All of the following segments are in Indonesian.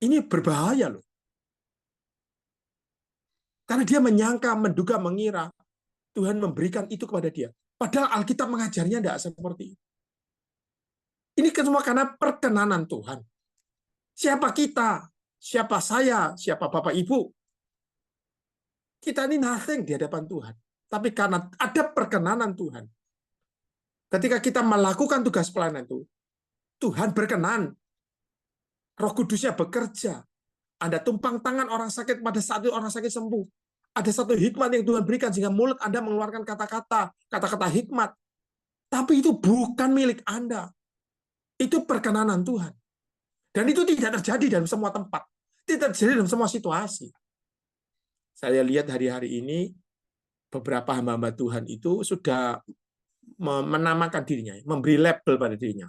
Ini berbahaya loh. Karena dia menyangka, menduga, mengira Tuhan memberikan itu kepada dia. Padahal Alkitab mengajarnya tidak seperti itu. Ini semua karena perkenanan Tuhan. Siapa kita? Siapa saya? Siapa Bapak Ibu? Kita ini nothing di hadapan Tuhan. Tapi karena ada perkenanan Tuhan. Ketika kita melakukan tugas pelayanan itu, Tuhan berkenan. Roh Kudusnya bekerja. Anda tumpang tangan orang sakit, pada saat itu orang sakit sembuh. Ada satu hikmat yang Tuhan berikan sehingga mulut Anda mengeluarkan kata-kata hikmat. Tapi itu bukan milik Anda. Itu perkenanan Tuhan. Dan itu tidak terjadi dalam semua tempat. Tidak terjadi dalam semua situasi. Saya lihat hari-hari ini beberapa hamba-hamba Tuhan itu sudah menamakan dirinya, memberi label pada dirinya.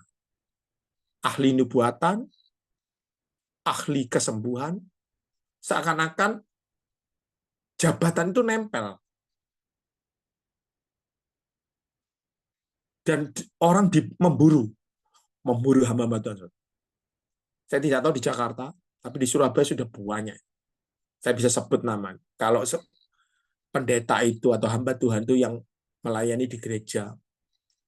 Ahli nubuatan, ahli kesembuhan, seakan-akan jabatan itu nempel. Dan orang memburu hamba-hamba Tuhan. Saya tidak tahu di Jakarta, tapi di Surabaya sudah banyak. Saya bisa sebut nama. Kalau pendeta itu atau hamba Tuhan itu yang melayani di gereja,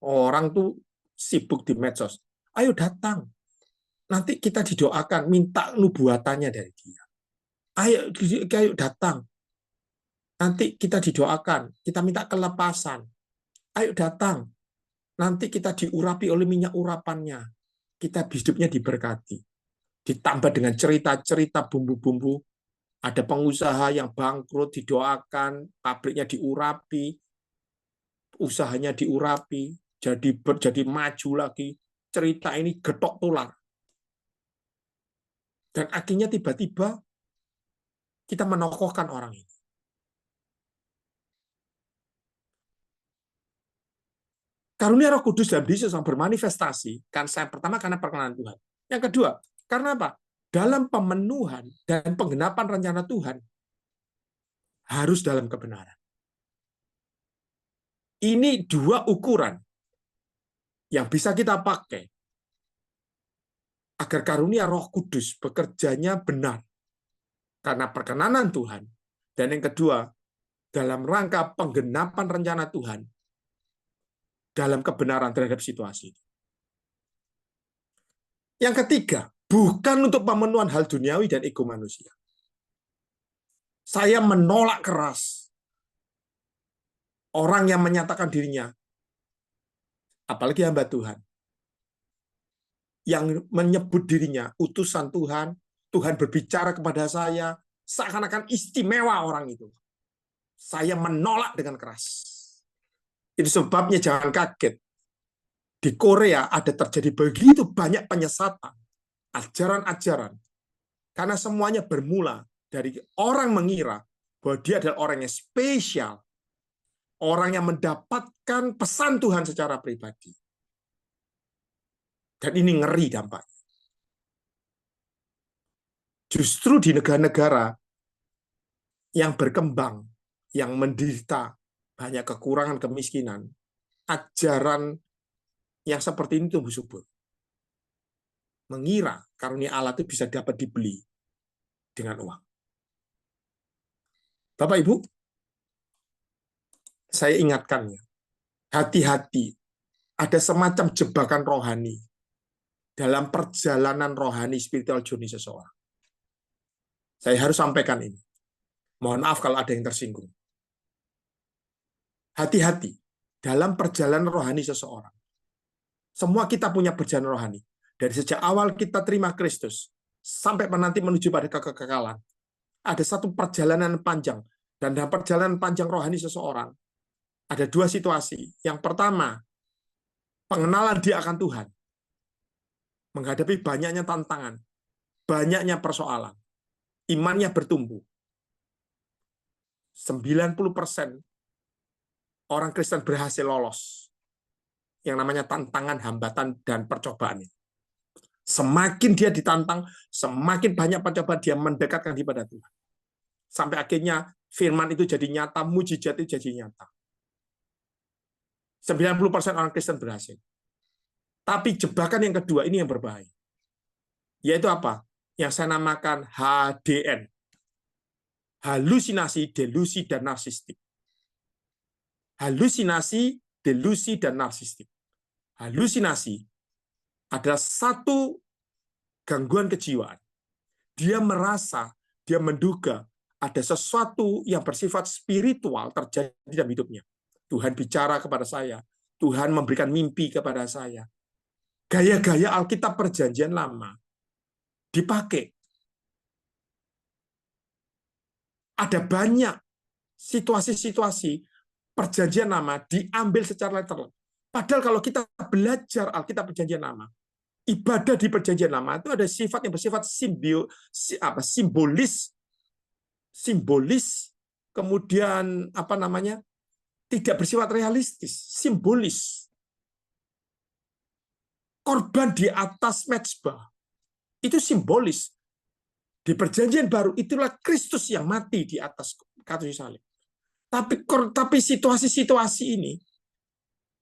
orang tuh sibuk di medsos. Ayo datang. Nanti kita didoakan, minta nubuatannya dari dia. Ayo datang. Nanti kita didoakan, kita minta kelepasan. Ayo datang. Nanti kita diurapi oleh minyak urapannya. Kita hidupnya diberkati. Ditambah dengan cerita-cerita bumbu-bumbu. Ada pengusaha yang bangkrut, didoakan, pabriknya diurapi, usahanya diurapi, jadi maju lagi. Cerita ini getok tular. Dan akhirnya tiba-tiba kita menokohkan orang ini. Karunia Roh Kudus dalam diri seseorang bermanifestasi, kan saya pertama karena perkenanan Tuhan. Yang kedua, karena apa? Dalam pemenuhan dan penggenapan rencana Tuhan harus dalam kebenaran. Ini dua ukuran yang bisa kita pakai agar karunia Roh Kudus bekerjanya benar karena perkenanan Tuhan. Dan yang kedua, dalam rangka penggenapan rencana Tuhan dalam kebenaran terhadap situasi. Yang ketiga, bukan untuk pemenuhan hal duniawi dan ego manusia. Saya menolak keras orang yang menyatakan dirinya, apalagi hamba Tuhan, yang menyebut dirinya utusan Tuhan, Tuhan berbicara kepada saya, seakan-akan istimewa orang itu. Saya menolak dengan keras. Itu sebabnya jangan kaget. Di Korea ada terjadi begitu banyak penyesatan, ajaran-ajaran. Karena semuanya bermula dari orang mengira bahwa dia adalah orang yang spesial. Orang yang mendapatkan pesan Tuhan secara pribadi. Dan ini ngeri dampaknya. Justru di negara-negara yang berkembang, yang menderita banyak kekurangan, kemiskinan, ajaran yang seperti ini tumbuh subur. Mengira karunia Allah itu bisa dapat dibeli dengan uang. Bapak Ibu, saya ingatkan ya, hati-hati, ada semacam jebakan rohani dalam perjalanan rohani spiritual journey seseorang. Saya harus sampaikan ini. Mohon maaf kalau ada yang tersinggung. Hati-hati dalam perjalanan rohani seseorang. Semua kita punya perjalanan rohani. Dari sejak awal kita terima Kristus, sampai nanti menuju pada kekekalan. Ada satu perjalanan panjang. Dan dalam perjalanan panjang rohani seseorang, ada dua situasi. Yang pertama, pengenalan dia akan Tuhan. Menghadapi banyaknya tantangan, banyaknya persoalan. Imannya bertumbuh. 90% orang Kristen berhasil lolos. Yang namanya tantangan, hambatan, dan percobaan. Semakin dia ditantang, semakin banyak percobaan dia mendekatkan diri pada Tuhan. Sampai akhirnya firman itu jadi nyata, mujizat itu jadi nyata. 90% orang Kristen berhasil. Tapi jebakan yang kedua ini yang berbahaya. Yaitu apa? yang saya namakan HDN. Halusinasi, delusi, dan narsistik. Halusinasi, delusi, dan narsistik. Halusinasi adalah satu gangguan kejiwaan. Dia merasa, dia menduga ada sesuatu yang bersifat spiritual terjadi dalam hidupnya. Tuhan bicara kepada saya, Tuhan memberikan mimpi kepada saya. Gaya-gaya Alkitab Perjanjian Lama dipakai. Ada banyak situasi-situasi Perjanjian Lama diambil secara literal. Padahal kalau kita belajar Alkitab Perjanjian Lama, ibadah di Perjanjian Lama itu ada sifat yang bersifat simbolis, kemudian tidak bersifat realistis, simbolis. Korban di atas mezbah itu simbolis. Di Perjanjian Baru itulah Kristus yang mati di atas kayu salib. Tapi situasi-situasi ini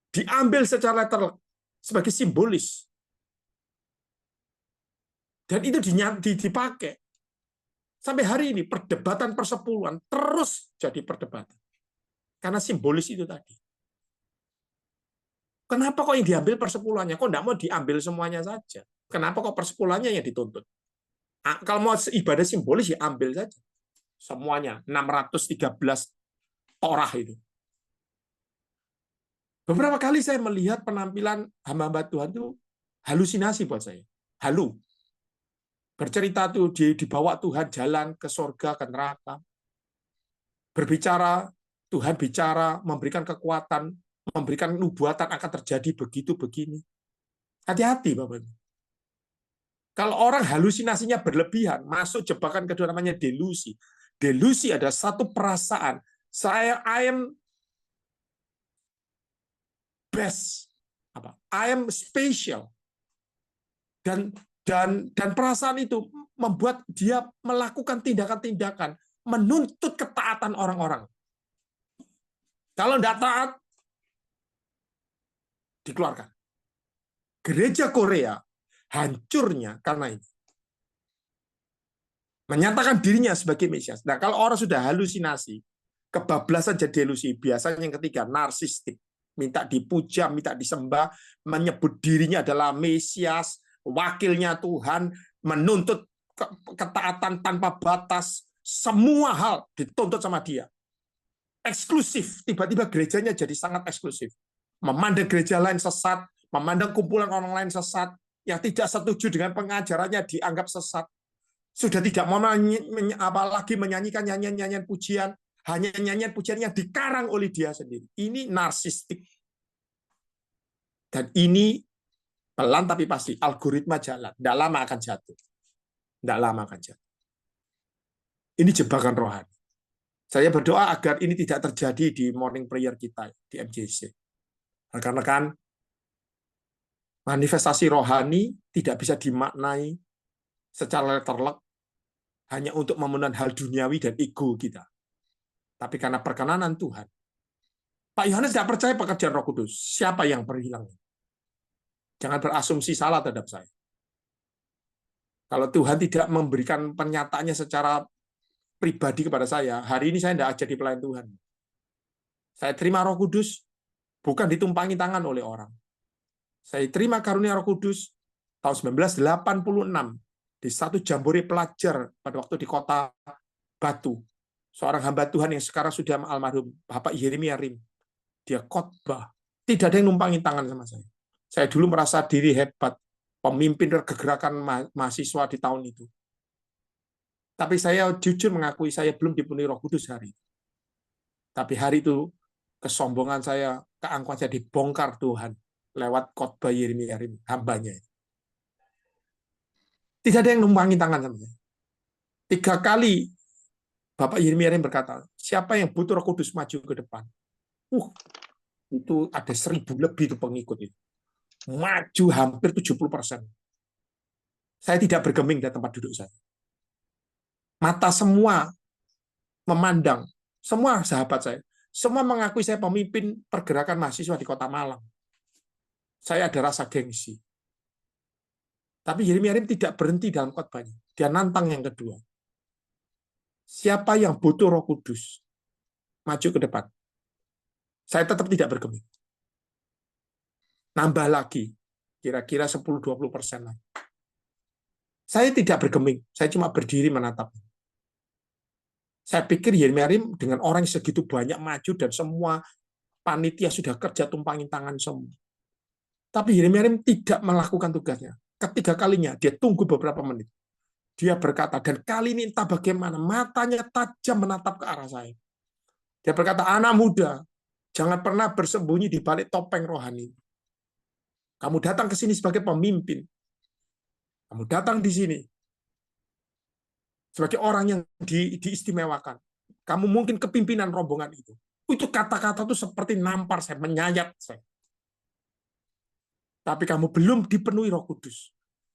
diambil secara literal sebagai simbolis. Dan itu dipakai. Sampai hari ini perdebatan persepuluhan terus jadi perdebatan. Karena simbolis itu tadi. Kenapa kok yang diambil persepuluhannya? Kok tidak mau diambil semuanya saja? Kenapa kok persepuluhannya yang dituntut? Kalau mau ibadah simbolis ya ambil saja. Semuanya 613 Torah itu. Beberapa kali saya melihat penampilan hamba-hamba Tuhan itu halusinasi buat saya. Halu. Bercerita tuh dibawa Tuhan jalan ke surga, ke neraka. Berbicara, Tuhan bicara, memberikan kekuatan, memberikan nubuatan akan terjadi begitu begini. Hati-hati Bapak. Kalau orang halusinasinya berlebihan, masuk jebakan kedua namanya delusi. Delusi adalah satu perasaan. I am best. I am special. Dan perasaan itu membuat dia melakukan tindakan-tindakan menuntut ketaatan orang-orang. Kalau tidak taat, dikeluarkan. Gereja Korea hancurnya karena ini. Menyatakan dirinya sebagai Mesias. Nah, kalau orang sudah halusinasi, kebablasan jadi delusi, biasanya yang ketiga, narsistik. Minta dipuja, minta disembah, menyebut dirinya adalah Mesias, wakilnya Tuhan, menuntut ketaatan tanpa batas, semua hal dituntut sama dia. Eksklusif, tiba-tiba gerejanya jadi sangat eksklusif. Memandang gereja lain sesat, memandang kumpulan orang lain sesat, yang tidak setuju dengan pengajarannya dianggap sesat. Sudah tidak mau apalagi menyanyikan nyanyian-nyanyian pujian, hanya nyanyian pujian yang dikarang oleh dia sendiri. Ini narsistik. Dan ini pelan tapi pasti, algoritma jalan. Tidak lama akan jatuh. Tidak lama akan jatuh. Ini jebakan rohani. Saya berdoa agar ini tidak terjadi di morning prayer kita di MJC. Rekan-rekan, manifestasi rohani tidak bisa dimaknai secara terlek hanya untuk memenuhi hal duniawi dan ego kita. Tapi karena perkenanan Tuhan. Pak Yohanes tidak percaya pekerjaan Roh Kudus. Siapa yang berhilang? Jangan berasumsi salah terhadap saya. Kalau Tuhan tidak memberikan pernyataannya secara pribadi kepada saya, hari ini saya tidak jadi pelayan Tuhan. Saya terima Roh Kudus, bukan ditumpangi tangan oleh orang. Saya terima karunia Roh Kudus tahun 1986 di satu jambore pelajar pada waktu di kota Batu. Seorang hamba Tuhan yang sekarang sudah almarhum, Bapak Yeremia Rim. Dia khotbah. Tidak ada yang numpangi tangan sama saya. Saya dulu merasa diri hebat, pemimpin kegerakan mahasiswa di tahun itu. Tapi saya jujur mengakui saya belum dipenuhi Roh Kudus hari itu. Tapi hari itu kesombongan saya, keangkuhan saya dibongkar Tuhan lewat khotbah Yeremia Rim, hambanya. Tidak ada yang numpangi tangan sama saya. 3 kali Bapak Yeremia Rim berkata, siapa yang butuh Roh Kudus maju ke depan? Itu ada 1000 lebih itu pengikut itu. Maju hampir 70%. Saya tidak bergeming di tempat duduk saya. Mata semua memandang, semua sahabat saya, semua mengakui saya pemimpin pergerakan mahasiswa di Kota Malang. Saya ada rasa gengsi. Tapi Yeremia Rim tidak berhenti dalam khotbahnya. Dia nantang yang kedua. Siapa yang butuh Roh Kudus? Maju ke depan. Saya tetap tidak bergeming. Nambah lagi, kira-kira 10-20% lagi. Saya tidak bergeming, saya cuma berdiri menatap. Saya pikir Yeremiarim dengan orang yang segitu banyak maju dan semua panitia sudah kerja tumpangin tangan semua. Tapi Yeremiarim tidak melakukan tugasnya. Ketiga kalinya dia tunggu beberapa menit. Dia berkata, dan kali ini entah bagaimana, matanya tajam menatap ke arah saya. Dia berkata, anak muda, jangan pernah bersembunyi di balik topeng rohani. Kamu datang ke sini sebagai pemimpin. Kamu datang di sini sebagai orang yang diistimewakan. Kamu mungkin kepimpinan rombongan itu. Itu kata-kata itu seperti nampar saya, menyayat saya. Tapi kamu belum dipenuhi Roh Kudus.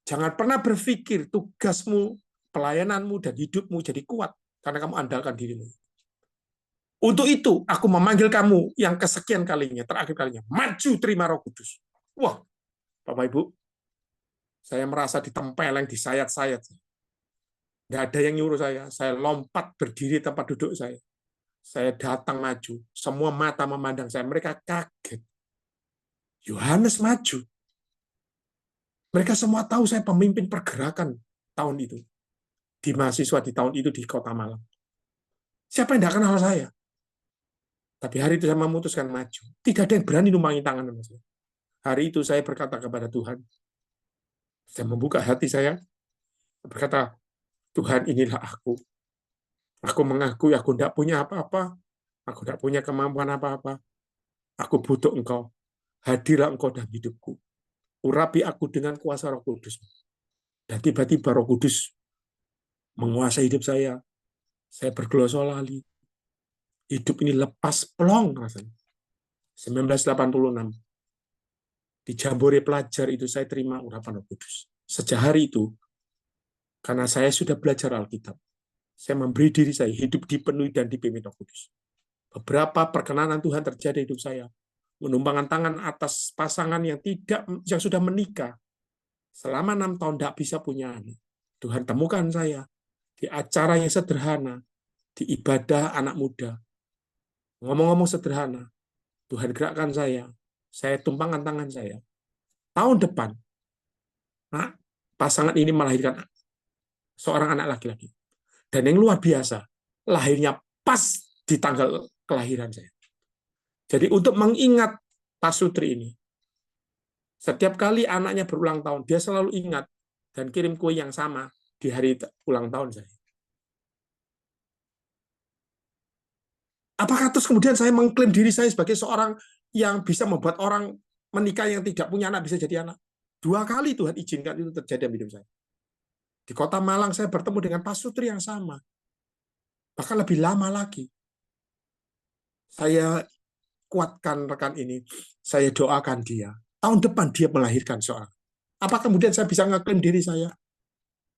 Jangan pernah berpikir tugasmu, pelayananmu, dan hidupmu jadi kuat karena kamu andalkan dirimu. Untuk itu, aku memanggil kamu yang kesekian kalinya, terakhir kalinya. Maju terima Roh Kudus. Wah, Bapak Ibu, saya merasa ditempeleng, disayat-sayat. Nggak ada yang nyuruh saya lompat berdiri tempat duduk saya. Saya datang maju, semua mata memandang saya, mereka kaget. Yohanes maju. Mereka semua tahu saya pemimpin pergerakan tahun itu. Di mahasiswa di tahun itu di Kota Malang. Siapa yang tidak kenal saya? Tapi hari itu saya memutuskan maju. Tidak ada yang berani numpangi tangan sama saya. Hari itu saya berkata kepada Tuhan, saya membuka hati saya, berkata, Tuhan inilah aku. Aku mengakui aku tidak punya apa-apa. Aku tidak punya kemampuan apa-apa. Aku butuh Engkau. Hadirlah Engkau dalam hidupku. Urapi aku dengan kuasa Roh Kudus. Dan tiba-tiba Roh Kudus menguasai hidup saya. Saya bergelosolali. Hidup ini lepas pelong rasanya. 1986. Di Jambore Pelajar itu saya terima urapan Roh Kudus. Sejak hari itu, karena saya sudah belajar Alkitab, saya memberi diri saya hidup dipenuhi dan dipimpin Roh Kudus. Beberapa perkenanan Tuhan terjadi di hidup saya. Menumpangkan tangan atas pasangan yang sudah menikah. Selama 6 tahun tidak bisa punya anak. Tuhan temukan saya di acara yang sederhana, di ibadah anak muda. Ngomong-ngomong sederhana, Tuhan gerakkan saya tumpangkan tangan saya. Tahun depan, nah, pasangan ini melahirkan seorang anak laki-laki. Dan yang luar biasa, lahirnya pas di tanggal kelahiran saya. Jadi untuk mengingat Pak Sutri ini, setiap kali anaknya berulang tahun, dia selalu ingat dan kirim kue yang sama di hari ulang tahun saya. Apakah terus kemudian saya mengklaim diri saya sebagai seorang yang bisa membuat orang menikah yang tidak punya anak bisa jadi anak? 2 kali Tuhan izinkan itu terjadi dalam hidup saya. Di Kota Malang saya bertemu dengan Pak Sutri yang sama. Bahkan lebih lama lagi. Saya kuatkan rekan ini. Saya doakan dia. Tahun depan dia melahirkan seorang. Apa kemudian saya bisa ngeklaim diri saya?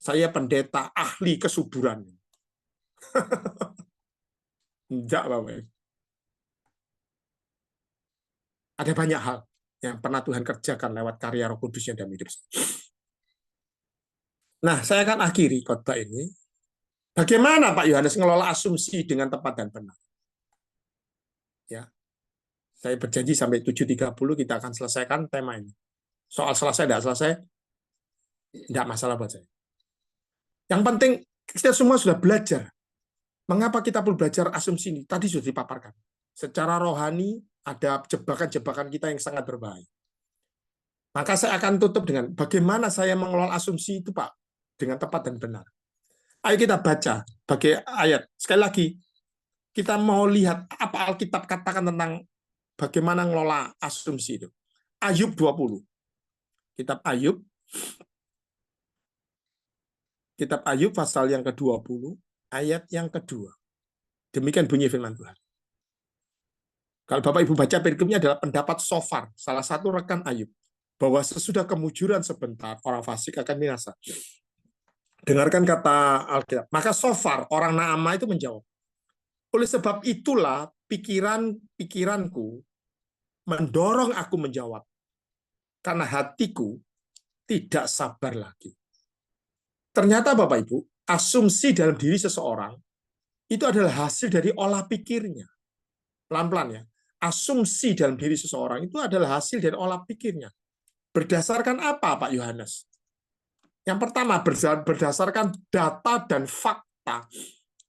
Saya pendeta ahli kesuburan. Enggak, Bapak. Ada banyak hal yang pernah Tuhan kerjakan lewat karya Roh Kudusnya dalam hidup saya. Nah, saya akan akhiri khotbah ini. Bagaimana Pak Yohanes mengelola asumsi dengan tepat dan benar? Ya, saya berjanji sampai 7.30 kita akan selesaikan tema ini. Soal selesai tidak selesai, tidak masalah buat saya. Yang penting kita semua sudah belajar. Mengapa kita perlu belajar asumsi ini? Tadi sudah dipaparkan. Secara rohani ada jebakan-jebakan kita yang sangat berbahaya. Maka saya akan tutup dengan bagaimana saya mengelola asumsi itu, Pak, dengan tepat dan benar. Ayo kita baca bagi ayat. Sekali lagi, kita mau lihat apa Alkitab katakan tentang bagaimana mengelola asumsi itu. Ayub 20. Kitab Ayub. Kitab Ayub pasal yang ke-20, ayat yang kedua. Demikian bunyi firman Tuhan. Kalau Bapak Ibu baca perikopnya adalah pendapat Sofar, salah satu rekan Ayub, bahwa sesudah kemujuran sebentar, orang fasik akan binasa. Dengarkan kata Alkitab. Maka Sofar, orang Naamah itu menjawab, oleh sebab itulah pikiranku mendorong aku menjawab, karena hatiku tidak sabar lagi. Ternyata Bapak Ibu, asumsi dalam diri seseorang itu adalah hasil dari olah pikirnya. Pelan-pelan ya. Asumsi dalam diri seseorang itu adalah hasil dari olah pikirnya. Berdasarkan apa, Pak Yohanes? Yang pertama, berdasarkan data dan fakta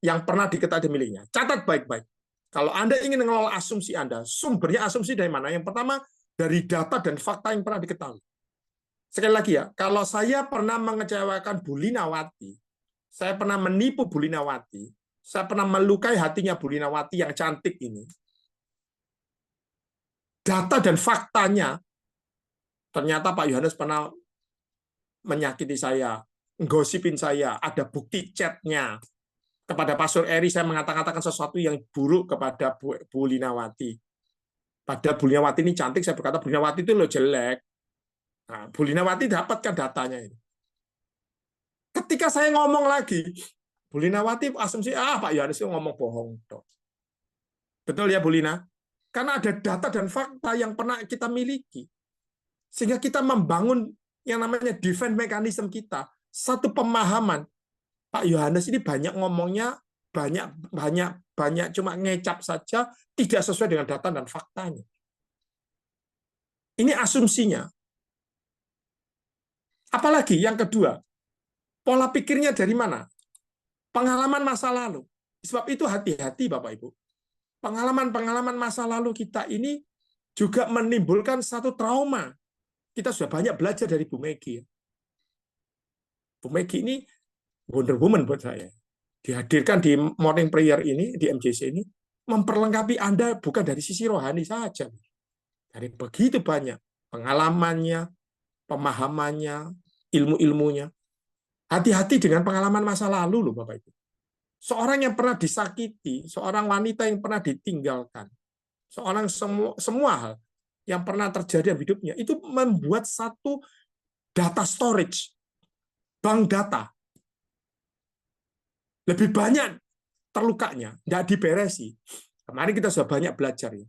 yang pernah diketahui miliknya. Catat baik-baik. Kalau Anda ingin mengelola asumsi Anda, sumbernya asumsi dari mana? Yang pertama, dari data dan fakta yang pernah diketahui. Sekali lagi ya, kalau saya pernah mengecewakan Bu Linawati, saya pernah menipu Bu Linawati, saya pernah melukai hatinya Bu Linawati yang cantik ini, data dan faktanya, ternyata Pak Yohanes pernah menyakiti saya, gosipin saya, ada bukti chatnya. Kepada Pastor Eri, saya mengatakan sesuatu yang buruk kepada Bu Linawati. Pada Bu Linawati ini cantik, saya berkata, Bu Linawati itu lo jelek. Nah, Bu Linawati dapatkan datanya ini. Ketika saya ngomong lagi, Bu Linawati asumsi, Pak Yohanes itu ngomong bohong. Betul ya, Bu Lina? Karena ada data dan fakta yang pernah kita miliki. Sehingga kita membangun yang namanya defense mechanism kita. Satu pemahaman. Pak Yohanes ini banyak ngomongnya, banyak cuma ngecap saja, tidak sesuai dengan data dan faktanya. Ini asumsinya. Apalagi yang kedua, pola pikirnya dari mana? Pengalaman masa lalu. Sebab itu hati-hati Bapak Ibu. Pengalaman-pengalaman masa lalu kita ini juga menimbulkan satu trauma. Kita sudah banyak belajar dari Bu Megi. Bu Megi ini Wonder Woman buat saya. Dihadirkan di morning prayer ini, di MJC ini, memperlengkapi Anda bukan dari sisi rohani saja. Dari begitu banyak pengalamannya, pemahamannya, ilmu-ilmunya. Hati-hati dengan pengalaman masa lalu loh Bapak Ibu. Seorang yang pernah disakiti, seorang wanita yang pernah ditinggalkan, seorang semua hal yang pernah terjadi dalam hidupnya, itu membuat satu data storage, bank data. Lebih banyak terlukanya, tidak diberesi. Kemarin kita sudah banyak belajar ya.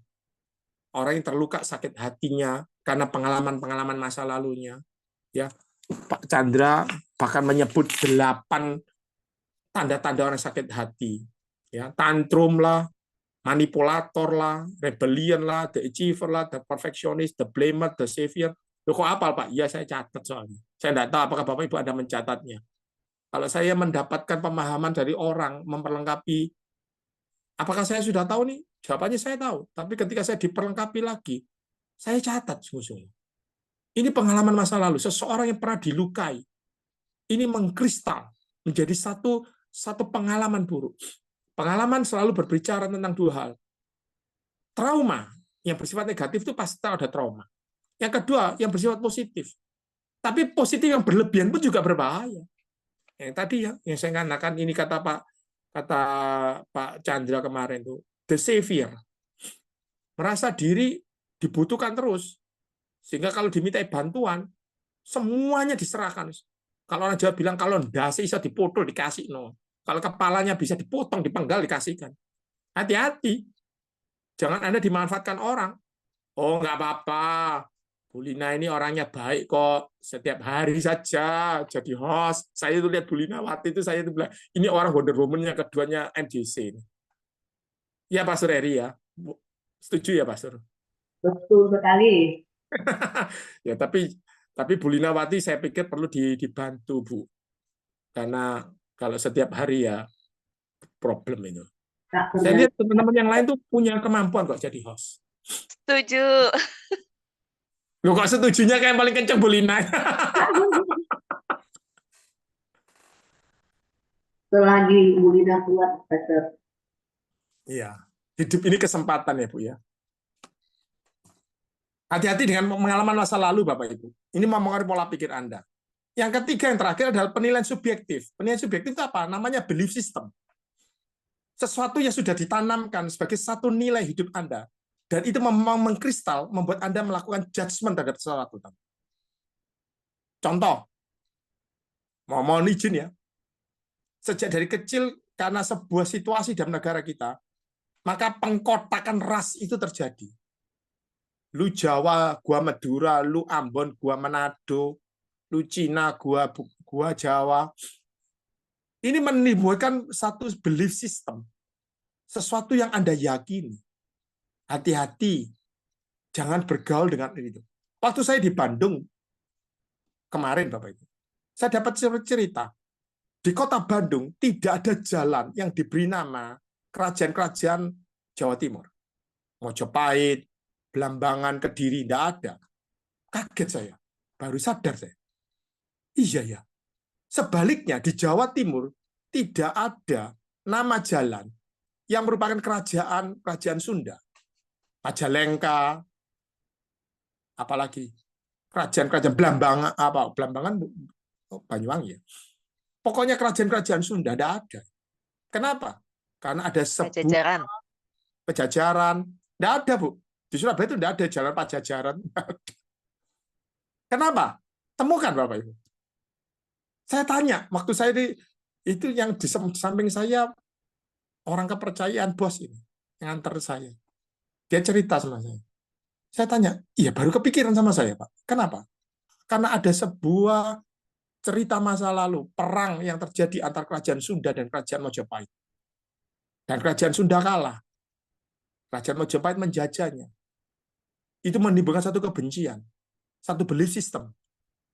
Orang yang terluka sakit hatinya karena pengalaman-pengalaman masa lalunya. Ya, Pak Chandra bahkan menyebut 8 tanda-tanda orang sakit hati. Ya, tantrum lah, manipulator lah, rebellion lah, the achiever lah, the perfectionist, the blamer, the savior. Loh, kok apal Pak? Iya, saya catat soalnya. Saya tidak tahu apakah Bapak Ibu ada mencatatnya. Kalau saya mendapatkan pemahaman dari orang memperlengkapi, apakah saya sudah tahu nih? Jawabannya saya tahu. Tapi ketika saya diperlengkapi lagi, saya catat sungguh-sungguh. Ini pengalaman masa lalu. Seseorang yang pernah dilukai. Ini mengkristal menjadi satu pengalaman buruk. Pengalaman selalu berbicara tentang dua hal. Trauma yang bersifat negatif itu pasti ada trauma. Yang kedua, yang bersifat positif. Tapi positif yang berlebihan pun juga berbahaya. Yang tadi ya, yang saya katakan ini kata Pak Chandra kemarin tuh, the savior. Merasa diri dibutuhkan terus. Sehingga kalau dimintai bantuan, semuanya diserahkan. Kalau orang Jawa bilang, kalau ndase bisa dipotol, dikasih. No. Kalau kepalanya bisa dipotong, dipenggal, dikasihkan. Hati-hati. Jangan Anda dimanfaatkan orang. Oh, nggak apa-apa. Bu Lina ini orangnya baik kok. Setiap hari saja jadi host. Saya itu lihat Bu Lina waktu itu, saya itu bilang, ini orang Wonder Woman yang keduanya MJC. Ya, Pastor Eri ya. Setuju ya, Pastor? Betul sekali. Ya, tapi Bu Linawati saya pikir perlu dibantu, Bu. Karena kalau setiap hari ya problem itu. Saya lihat teman-teman yang lain tuh punya kemampuan kok jadi host. Setuju. Loh, kok setujunya kayak yang paling kenceng Bu Lina? Selagi Bu Lina kuat, Pastor. Iya. Hidup ini kesempatan ya, Bu ya. Hati-hati dengan pengalaman masa lalu, Bapak Ibu. Ini mempengaruhi pola pikir Anda. Yang ketiga, yang terakhir adalah penilaian subjektif. Penilaian subjektif itu apa? Namanya belief system. Sesuatu yang sudah ditanamkan sebagai satu nilai hidup Anda. Dan itu memang mengkristal, membuat Anda melakukan judgment terhadap sesuatu. Contoh, mohon izin ya. Sejak dari kecil, karena sebuah situasi dalam negara kita, maka pengkotakan ras itu terjadi. Lu Jawa, gua Madura, lu Ambon, gua Manado, lu Cina, gua Jawa. Ini menimbulkan satu belief system, sesuatu yang Anda yakini. Hati-hati, jangan bergaul dengan itu. Waktu saya di Bandung kemarin, Bapak Ibu, saya dapat cerita, di kota Bandung tidak ada jalan yang diberi nama kerajaan-kerajaan Jawa Timur. Mojopahit, Blambangan, Kediri, tidak ada. Kaget saya, baru sadar saya. Iya ya. Sebaliknya di Jawa Timur tidak ada nama jalan yang merupakan kerajaan Sunda. Majalengka, apalagi kerajaan Blambangan, Blambangan Banyuwangi ya. Pokoknya kerajaan-kerajaan Sunda tidak ada. Kenapa? Karena ada sebuah Pajajaran. Tidak ada, Bu. Di Surabaya itu tidak ada jalan Pajajaran. Kenapa? Temukan, Bapak Ibu. Saya tanya, waktu saya itu yang di samping saya, orang kepercayaan bos ini, yang antar saya. Dia cerita sama saya. Saya tanya, iya baru kepikiran sama saya, Pak. Kenapa? Karena ada sebuah cerita masa lalu, perang yang terjadi antar kerajaan Sunda dan kerajaan Majapahit. Dan kerajaan Sunda kalah. Kerajaan Majapahit menjajahnya. Itu menimbulkan satu kebencian, satu belief system.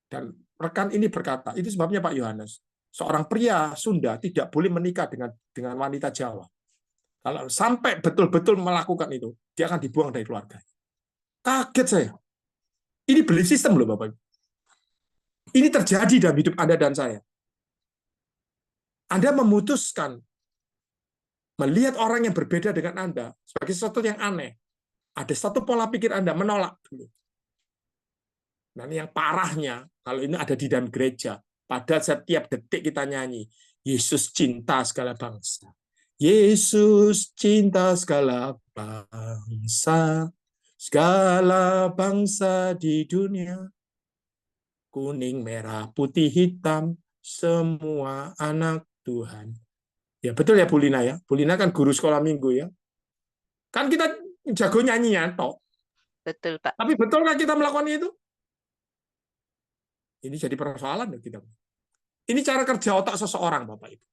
Dan rekan ini berkata, itu sebabnya Pak Yohanes, seorang pria Sunda tidak boleh menikah dengan wanita Jawa. Kalau sampai betul-betul melakukan itu, dia akan dibuang dari keluarga. Kaget saya. Ini belief system loh Bapak. Ini terjadi dalam hidup Anda dan saya. Anda memutuskan melihat orang yang berbeda dengan Anda sebagai sesuatu yang aneh. Ada satu pola pikir Anda menolak dulu. Dan yang parahnya, kalau ini ada di dalam gereja, pada setiap detik kita nyanyi, Yesus cinta segala bangsa. Yesus cinta segala bangsa di dunia. Kuning, merah, putih, hitam, semua anak Tuhan. Ya betul ya Bu Lina ya. Bu Lina kan guru sekolah minggu ya. Kan kita jago nyanyinya toh. Betul Pak. Tapi betul kan kita melakukan itu? Ini jadi persoalan kita. Ini cara kerja otak seseorang Bapak Ibu.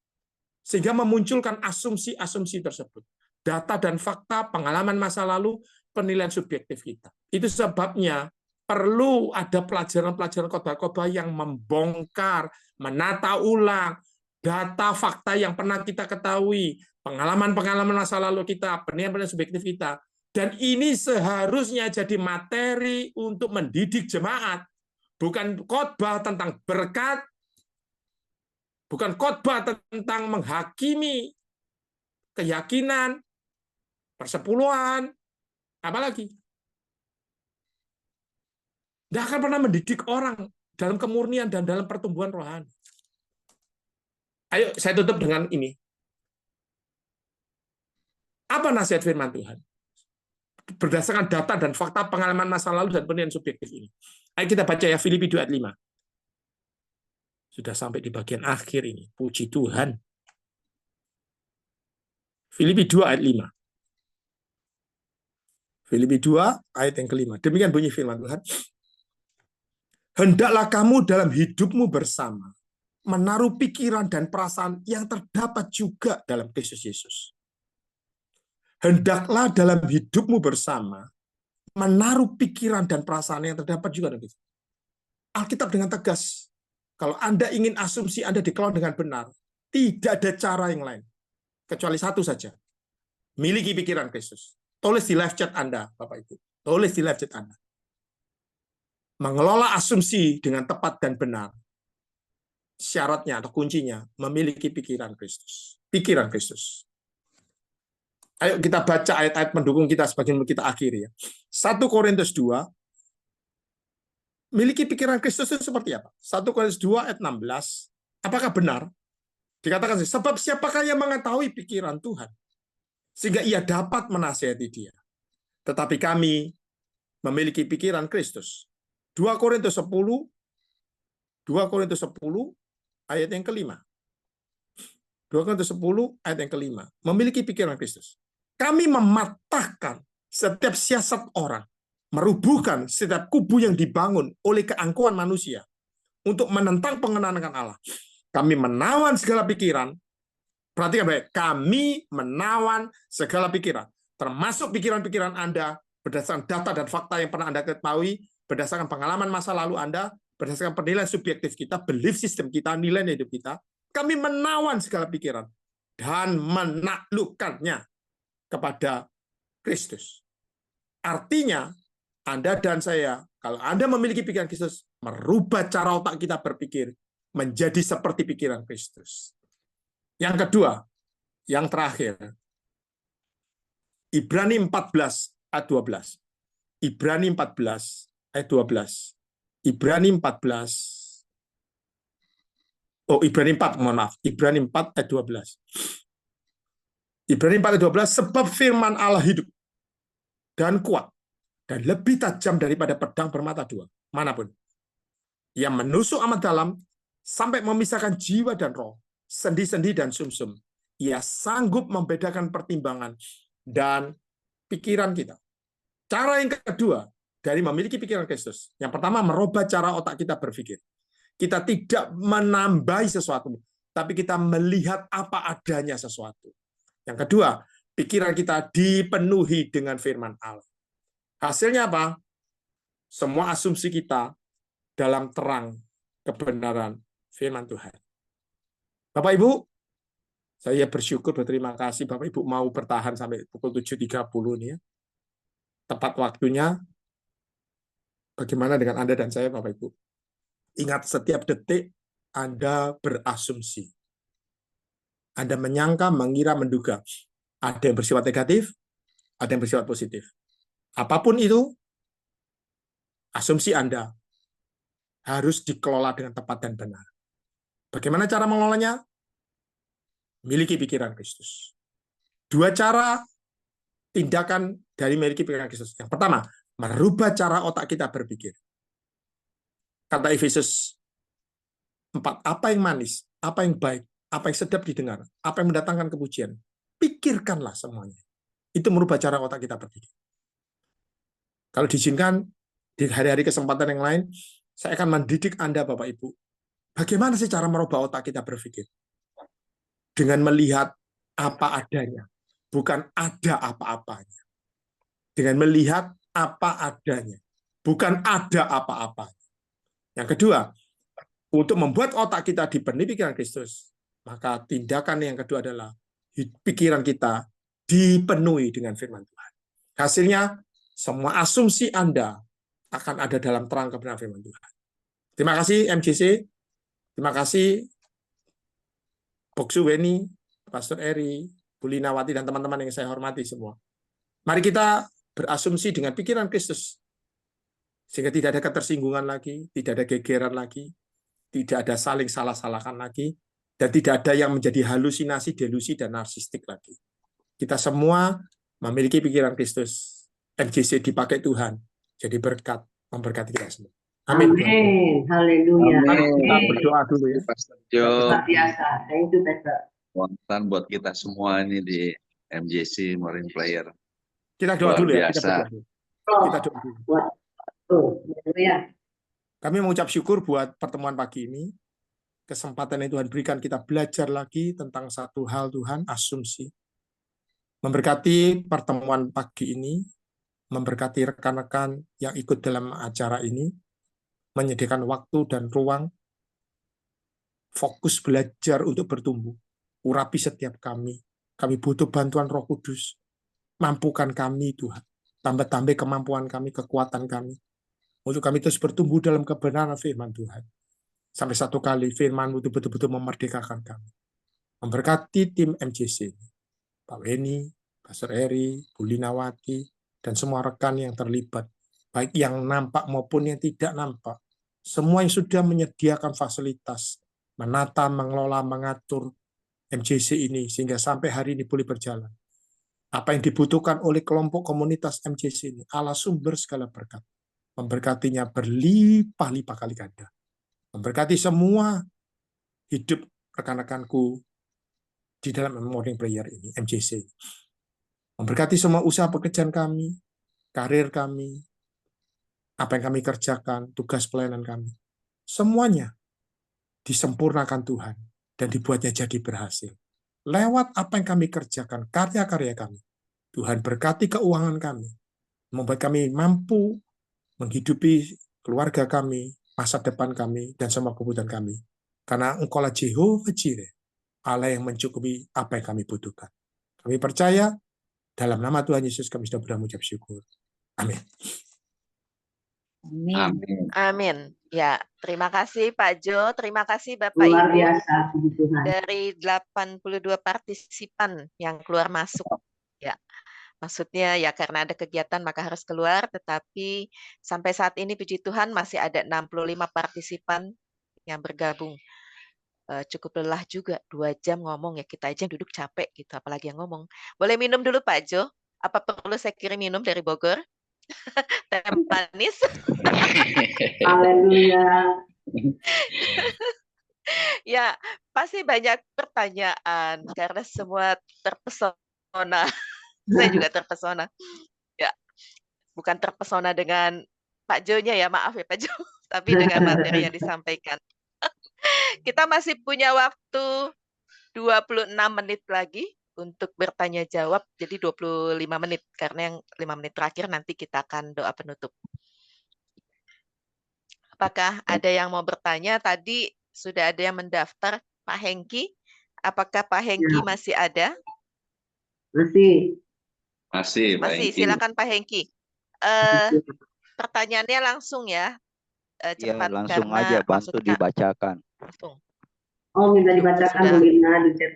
Sehingga memunculkan asumsi-asumsi tersebut. Data dan fakta, pengalaman masa lalu, penilaian subjektif kita. Itu sebabnya perlu ada pelajaran-pelajaran khotbah-khotbah yang membongkar, menata ulang data fakta yang pernah kita ketahui, pengalaman-pengalaman masa lalu kita, penilaian subjektif kita. Dan ini seharusnya jadi materi untuk mendidik jemaat, bukan khotbah tentang berkat, bukan khotbah tentang menghakimi keyakinan, persepuluhan, apalagi. Tidak akan pernah mendidik orang dalam kemurnian dan dalam pertumbuhan rohani. Ayo, saya tutup dengan ini. Apa nasihat firman Tuhan? Berdasarkan data dan fakta pengalaman masa lalu dan penilaian subjektif ini. Ayo kita baca ya Filipi 2 ayat 5. Sudah sampai di bagian akhir ini. Puji Tuhan. Filipi 2 ayat 5. Filipi 2 ayat yang kelima. Demikian bunyi firman Tuhan. Hendaklah kamu dalam hidupmu bersama menaruh pikiran dan perasaan yang terdapat juga dalam Kristus Yesus. Hendaklah dalam hidupmu bersama menaruh pikiran dan perasaan yang terdapat juga dalam Kristus. Alkitab dengan tegas, kalau Anda ingin asumsi Anda dikelola dengan benar, tidak ada cara yang lain. Kecuali satu saja. Miliki pikiran Kristus. Tulis di live chat Anda, Bapak Ibu. Tulis di live chat Anda. Mengelola asumsi dengan tepat dan benar. Syaratnya atau kuncinya, memiliki pikiran Kristus. Pikiran Kristus. Ayo kita baca ayat-ayat pendukung kita sebagian kita akhiri ya. 1 Korintus 2. Miliki pikiran Kristus itu seperti apa? 1 Korintus 2 ayat 16. Apakah benar? Dikatakan, sebab siapakah yang mengetahui pikiran Tuhan? Sehingga ia dapat menasihati dia. Tetapi kami memiliki pikiran Kristus. 2 Korintus 10 ayat yang kelima. 2 Korintus 10 ayat yang kelima. Memiliki pikiran Kristus. Kami mematahkan setiap siasat orang, merubuhkan setiap kubu yang dibangun oleh keangkuhan manusia untuk menentang pengenalan akan Allah. kami menawan segala pikiran. Perhatikan baik, kami menawan segala pikiran, termasuk pikiran-pikiran Anda, berdasarkan data dan fakta yang pernah Anda ketahui, berdasarkan pengalaman masa lalu Anda, berdasarkan penilaian subjektif kita, belief system kita, nilai hidup kita, kami menawan segala pikiran dan menaklukkannya kepada Kristus. Artinya, Anda dan saya, kalau Anda memiliki pikiran Kristus, merubah cara otak kita berpikir menjadi seperti pikiran Kristus. Yang kedua, yang terakhir, Ibrani 14 ayat 12. Ibrani 14 ayat 12. Ibrani 14. Oh, Ibrani 4, mohon maaf. Ibrani 4 ayat 12. Ibrani 4 ayat 12, sebab firman Allah hidup dan kuat dan lebih tajam daripada pedang bermata dua, manapun. Yang menusuk amat dalam sampai memisahkan jiwa dan roh, sendi-sendi dan sumsum. Ia sanggup membedakan pertimbangan dan pikiran kita. Cara yang kedua dari memiliki pikiran Kristus. Yang pertama, merubah cara otak kita berpikir. Kita tidak menambahi sesuatu, tapi kita melihat apa adanya sesuatu. Yang kedua, pikiran kita dipenuhi dengan firman Allah. Hasilnya apa? Semua asumsi kita dalam terang kebenaran firman Tuhan. Bapak Ibu, saya bersyukur, berterima kasih Bapak Ibu mau bertahan sampai pukul 7.30 ini ya. Tepat waktunya. Bagaimana dengan Anda dan saya Bapak Ibu? Ingat, setiap detik Anda berasumsi. Anda menyangka, mengira, menduga. Ada yang bersifat negatif, ada yang bersifat positif. Apapun itu, asumsi Anda harus dikelola dengan tepat dan benar. Bagaimana cara mengelolanya? Miliki pikiran Kristus. Dua cara tindakan dari memiliki pikiran Kristus. Yang pertama, merubah cara otak kita berpikir. Kata Efesus 4, apa yang manis, apa yang baik, apa yang sedap didengar, apa yang mendatangkan kepujian, pikirkanlah semuanya. Itu merubah cara otak kita berpikir. Kalau diizinkan, di hari-hari kesempatan yang lain, saya akan mendidik Anda, Bapak Ibu. Bagaimana sih cara merubah otak kita berpikir? Dengan melihat apa adanya, bukan ada apa-apanya. Dengan melihat apa adanya, bukan ada apa-apanya. Yang kedua, untuk membuat otak kita dipenuhi pikiran Kristus, maka tindakan yang kedua adalah pikiran kita dipenuhi dengan firman Tuhan. Hasilnya, semua asumsi Anda akan ada dalam terang kebenaran firman Tuhan. Terima kasih MJC, terima kasih Boksu Weni, Pastor Eri, Bu Linawati, dan teman-teman yang saya hormati semua. Mari kita berasumsi dengan pikiran Kristus, sehingga tidak ada ketersinggungan lagi, tidak ada gegeran lagi, tidak ada saling salah-salahkan lagi, dan tidak ada yang menjadi halusinasi, delusi, dan narsistik lagi. Kita semua memiliki pikiran Kristus. MJC dipakai Tuhan, jadi berkat, memberkati kita semua. Amin. Amin. Haleluya. Kita berdoa dulu ya. Pastor Jo, Luar biasa. Thank you, Pastor. Wonten buat kita semua ini di MJC Marine Player. Kita doa Luar dulu ya. biasa. Kita doa dulu. Haleluya. Kami mengucap syukur buat pertemuan pagi ini. Kesempatan yang Tuhan berikan kita belajar lagi tentang satu hal Tuhan, asumsi. Memberkati pertemuan pagi ini, memberkati rekan-rekan yang ikut dalam acara ini, menyediakan waktu dan ruang, fokus belajar untuk bertumbuh. Urapi setiap kami. Kami butuh bantuan Roh Kudus. Mampukan kami, Tuhan. Tambah-tambah kemampuan kami, kekuatan kami. Untuk kami terus bertumbuh dalam kebenaran firman Tuhan. Sampai satu kali firman-Mu itu betul-betul memerdekakan kami. Memberkati tim MJC. Pak Weni, Pastor Eri, Bu Linawati, dan semua rekan yang terlibat. Baik yang nampak maupun yang tidak nampak. Semua yang sudah menyediakan fasilitas, menata, mengelola, mengatur MJC ini, sehingga sampai hari ini boleh berjalan. Apa yang dibutuhkan oleh kelompok komunitas MJC ini, Allah sumber segala berkat. Memberkatinya berlimpah-limpah kali ganda. Memberkati semua hidup rekan-rekanku di dalam morning prayer ini, MJC. Memberkati semua usaha pekerjaan kami, karir kami, apa yang kami kerjakan, tugas pelayanan kami. Semuanya disempurnakan Tuhan dan dibuatnya jadi berhasil. Lewat apa yang kami kerjakan, karya-karya kami, Tuhan berkati keuangan kami, membuat kami mampu menghidupi keluarga kami, masa depan kami, dan semua kebutuhan kami. Karena Engkaulah Jehovah Jireh, Allah yang mencukupi apa yang kami butuhkan. Kami percaya, dalam nama Tuhan Yesus kami sudah berucap syukur. Amin. Amin. Amin. Ya, terima kasih Pak Jo, terima kasih Bapak Luar Ibu biasa, puji Tuhan. dari 82 partisipan yang keluar masuk. Ya, maksudnya ya karena ada kegiatan maka harus keluar, tetapi sampai saat ini puji Tuhan masih ada 65 partisipan yang bergabung. Cukup lelah juga, 2 jam ngomong ya, kita aja yang duduk capek gitu, apalagi yang ngomong. Boleh minum dulu Pak Jo? Apa perlu saya kirim minum dari Bogor? Teh manis? Haleluya. Ya, pasti banyak pertanyaan karena semua terpesona. Saya juga terpesona. Ya, bukan terpesona dengan Pak Jo-nya ya, maaf ya Pak Jo, tapi dengan materi yang disampaikan. Kita masih punya waktu 26 menit lagi untuk bertanya jawab, jadi 25 menit karena yang 5 menit terakhir nanti kita akan doa penutup. Apakah ada yang mau bertanya? Tadi sudah ada yang mendaftar, Pak Hengki. Apakah Pak Hengki masih ada? Masih. Masih, Pak Masih, Hengki. silakan Pak Hengki. Pertanyaannya langsung ya, Ya, cepat langsung karena aja bantu maksudnya dibacakan. langsung. Oh, minta dibacakan Sudah. Bu Lina di chat.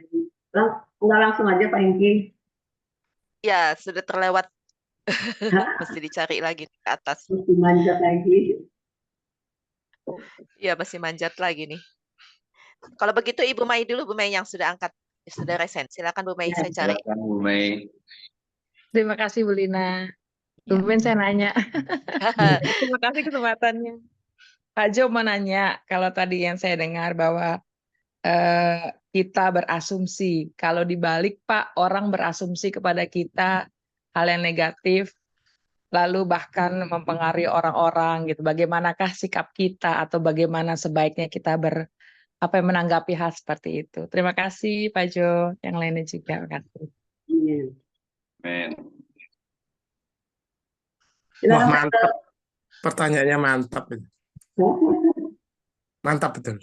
Enggak langsung aja Pak Hengki. Ya, sudah terlewat. Mesti dicari lagi ke atas. Mesti manjat lagi. Ya, masih manjat lagi nih. Kalau begitu Ibu Mai dulu, Bu Mai yang sudah angkat, sudah resen. Silakan Bu Mai, Ya, saya cari. Silakan Bu Mei. Terima kasih Bu Lina. Ya. Tumben saya nanya. Terima kasih kesempatannya. Pak Jo mau nanya, kalau tadi yang saya dengar bahwa kita berasumsi, kalau dibalik Pak, orang berasumsi kepada kita hal yang negatif, lalu bahkan mempengaruhi orang-orang gitu. Bagaimanakah sikap kita atau bagaimana sebaiknya kita menanggapi hal seperti itu. Terima kasih Pak Jo, yang lainnya juga. Terima kasih. Iya. Amin. Wah, Silakan, mantap. Pertanyaannya mantap. Pak. Mantap betul.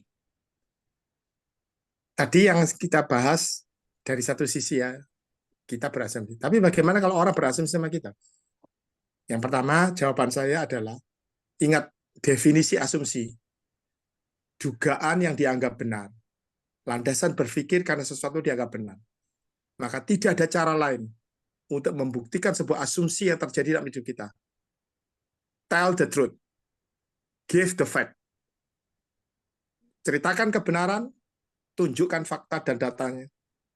Tadi yang kita bahas dari satu sisi ya, kita berasumsi. Tapi bagaimana kalau orang berasumsi sama kita? Yang pertama, jawaban saya adalah, ingat definisi asumsi. Dugaan yang dianggap benar. Landasan berpikir karena sesuatu dianggap benar. Maka tidak ada cara lain untuk membuktikan sebuah asumsi yang terjadi dalam hidup kita. Tell the truth. Give the fact. Ceritakan kebenaran, tunjukkan fakta dan datanya.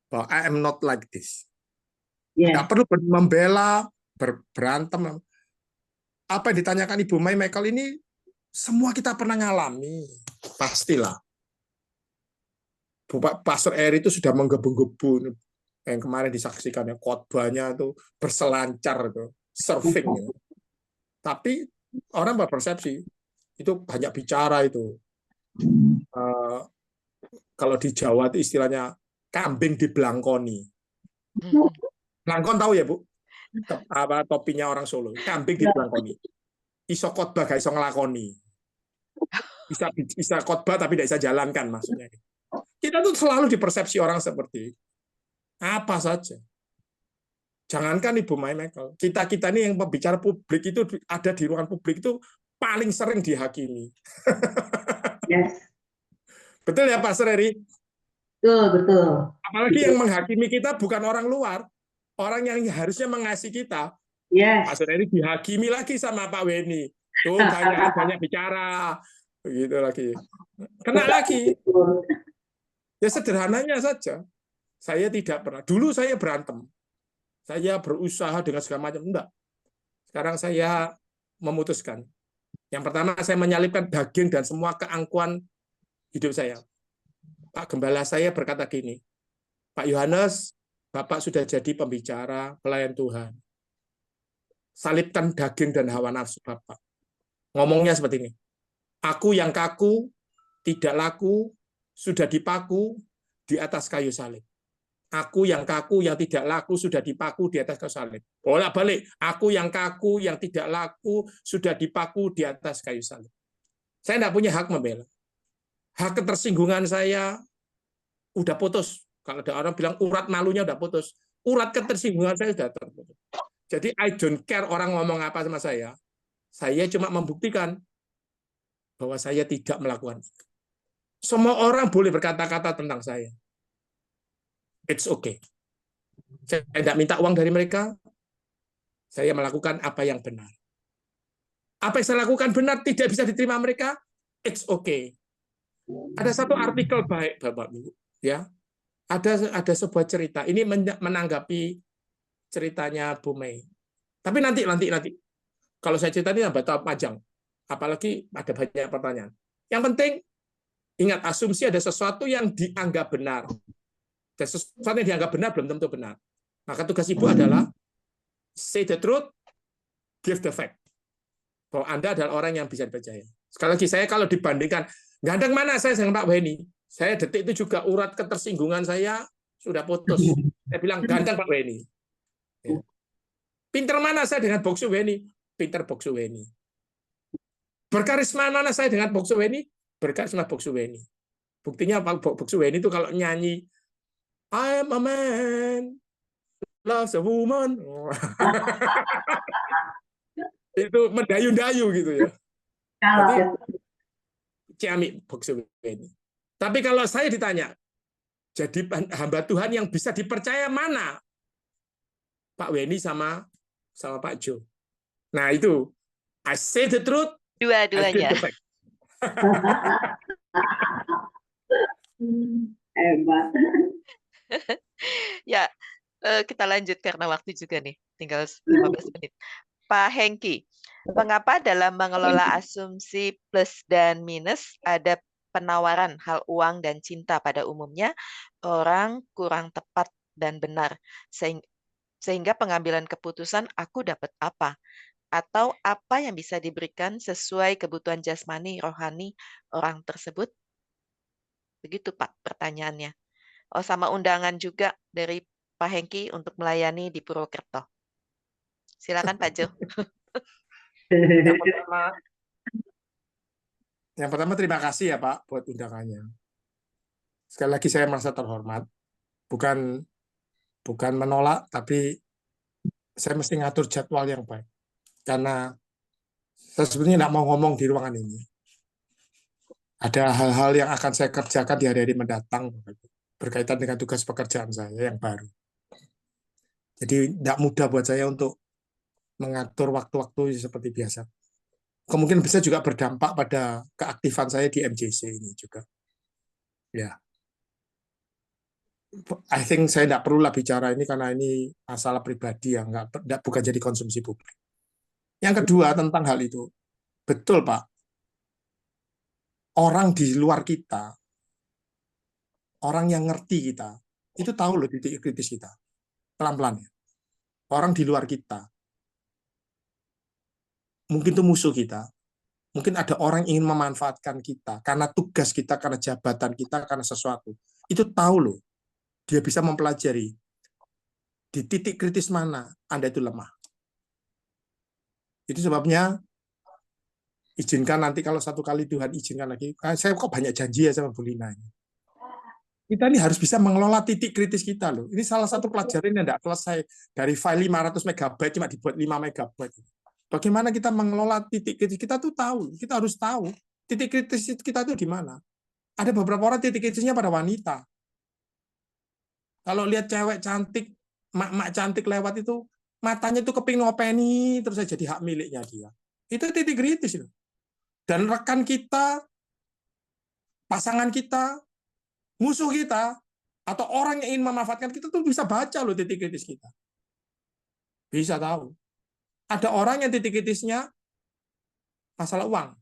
Bahwa I am not like this. Yes. Nggak perlu membela, berantem. Apa yang ditanyakan Ibu Mai Michael ini, semua kita pernah ngalami. Pastilah. Pastor Eri itu sudah menggebu-gebu. Yang kemarin disaksikan, khotbahnya itu berselancar, itu, surfing. Ya. Tapi orang berpersepsi, itu banyak bicara itu. Kalau di Jawa itu istilahnya kambing dibelangkoni. Belangkon tahu ya Bu? Apa topinya orang Solo? Kambing dibelangkoni. Iso khotbah gak iso ngelakoni. Bisa khotbah tapi tidak bisa jalankan maksudnya. Kita tuh selalu dipersepsi orang seperti apa saja. Jangankan Ibu Mai Michael, kita ini yang pembicara publik itu ada di ruangan publik itu paling sering dihakimi. Yes. Betul ya Pak Sereri? Betul. Apalagi yang menghakimi kita bukan orang luar, orang yang harusnya mengasihi kita. Yes. Pak Sereri dihakimi lagi sama Pak Weni. Tuh banyak bicara, begitu lagi. Kena lagi. Ya sederhananya saja. Saya tidak pernah. Dulu saya berantem. Saya berusaha dengan segala macam. Enggak. Sekarang saya memutuskan. Yang pertama saya menyalipkan daging dan semua keangkuhan hidup saya. Pak Gembala saya berkata gini, Pak Yohanes, Bapak sudah jadi pembicara, pelayan Tuhan. Salibkan daging dan hawa nafsu Bapak. Ngomongnya seperti ini. Aku yang kaku, tidak laku, sudah dipaku di atas kayu salib. Aku yang kaku, yang tidak laku, sudah dipaku di atas kayu salib. Bolak-balik, aku yang kaku, yang tidak laku, sudah dipaku di atas kayu salib. Saya tidak punya hak membela. Hak ketersinggungan saya udah putus. Kalau ada orang bilang urat malunya udah putus. Urat ketersinggungan saya sudah terputus. Jadi I don't care orang ngomong apa sama saya. Saya cuma membuktikan bahwa saya tidak melakukan itu. Semua orang boleh berkata-kata tentang saya. It's okay. Saya tidak minta uang dari mereka. Saya melakukan apa yang benar. Apa yang saya lakukan benar tidak bisa diterima mereka. It's okay. Ada satu artikel baik, Bapak-Ibu, ya. Ada sebuah cerita. Ini menanggapi ceritanya Bu Mei. Tapi nanti. Kalau saya cerita ini bakal panjang. Apalagi ada banyak pertanyaan. Yang penting ingat, asumsi ada sesuatu yang dianggap benar. Dan sesuatu yang dianggap benar belum tentu benar. Maka tugas Ibu adalah say the truth, give the fact. Bahwa Anda adalah orang yang bisa dipercaya. Sekali lagi, saya kalau dibandingkan, ganteng mana saya dengan Pak Weni? Saya detik itu juga urat ketersinggungan saya sudah putus. Saya bilang, ganteng Pak Weni. Ya. Pinter mana saya dengan Boksu Weni? Pinter Boksu Weni. Berkarisma mana saya dengan Boksu Weni? Berkarisma Boksu Weni. Buktinya Pak Boksu Weni itu kalau nyanyi, I am a man, loves a woman. Itu mendayu-dayu gitu ya. Jadi, ciamik Boksu Weni. Tapi kalau saya ditanya, jadi hamba Tuhan yang bisa dipercaya mana? Pak Weni sama Pak Jo. Nah itu, I say the truth, Dua-duanya. Hebat. Ya, kita lanjut karena waktu juga nih, tinggal 15 menit. Pak Hengki, mengapa dalam mengelola asumsi plus dan minus ada penawaran hal uang dan cinta pada umumnya orang kurang tepat dan benar, sehingga pengambilan keputusan aku dapat apa, atau apa yang bisa diberikan sesuai kebutuhan jasmani rohani orang tersebut? Begitu Pak pertanyaannya. Oh, sama undangan juga dari Pak Hengki untuk melayani di Purwokerto. Silakan Pak Jo. Yang pertama terima kasih ya Pak buat undangannya. Sekali lagi saya merasa terhormat. Bukan menolak, tapi saya mesti ngatur jadwal yang baik. Karena saya sebetulnya tidak mau ngomong di ruangan ini. Ada hal-hal yang akan saya kerjakan di hari-hari mendatang berkaitan dengan tugas pekerjaan saya yang baru. Jadi tidak mudah buat saya untuk mengatur waktu-waktu seperti biasa. Kemungkinan bisa juga berdampak pada keaktifan saya di MJC ini juga. Ya, I think saya tidak perlulah bicara ini karena ini masalah pribadi yang bukan jadi konsumsi publik. Yang kedua tentang hal itu, betul Pak. Orang di luar kita, orang yang ngerti kita, itu tahu loh titik kritis kita. Pelan-pelan ya. Orang di luar kita, mungkin itu musuh kita, mungkin ada orang yang ingin memanfaatkan kita, karena tugas kita, karena jabatan kita, karena sesuatu. Itu tahu loh, dia bisa mempelajari di titik kritis mana Anda itu lemah. Itu sebabnya, izinkan nanti kalau satu kali Tuhan izinkan lagi, saya kok banyak janji ya sama Bu Lina ini. Kita ini harus bisa mengelola titik kritis kita loh. Ini salah satu pelajaran yang tidak selesai. Dari file 500 MB cuma dibuat 5 MB. Bagaimana kita mengelola titik kritis kita tuh tahu. Kita harus tahu titik kritis kita tuh di mana. Ada beberapa orang titik kritisnya pada wanita. Kalau lihat cewek cantik, mak-mak cantik lewat itu, matanya tuh kepingin ngopeni terus jadi hak miliknya dia. Itu titik kritis loh. Dan rekan kita, pasangan kita, musuh kita, atau orang yang ingin memanfaatkan kita tuh bisa baca loh titik kritis kita. Bisa tahu. Ada orang yang titik kritisnya masalah uang.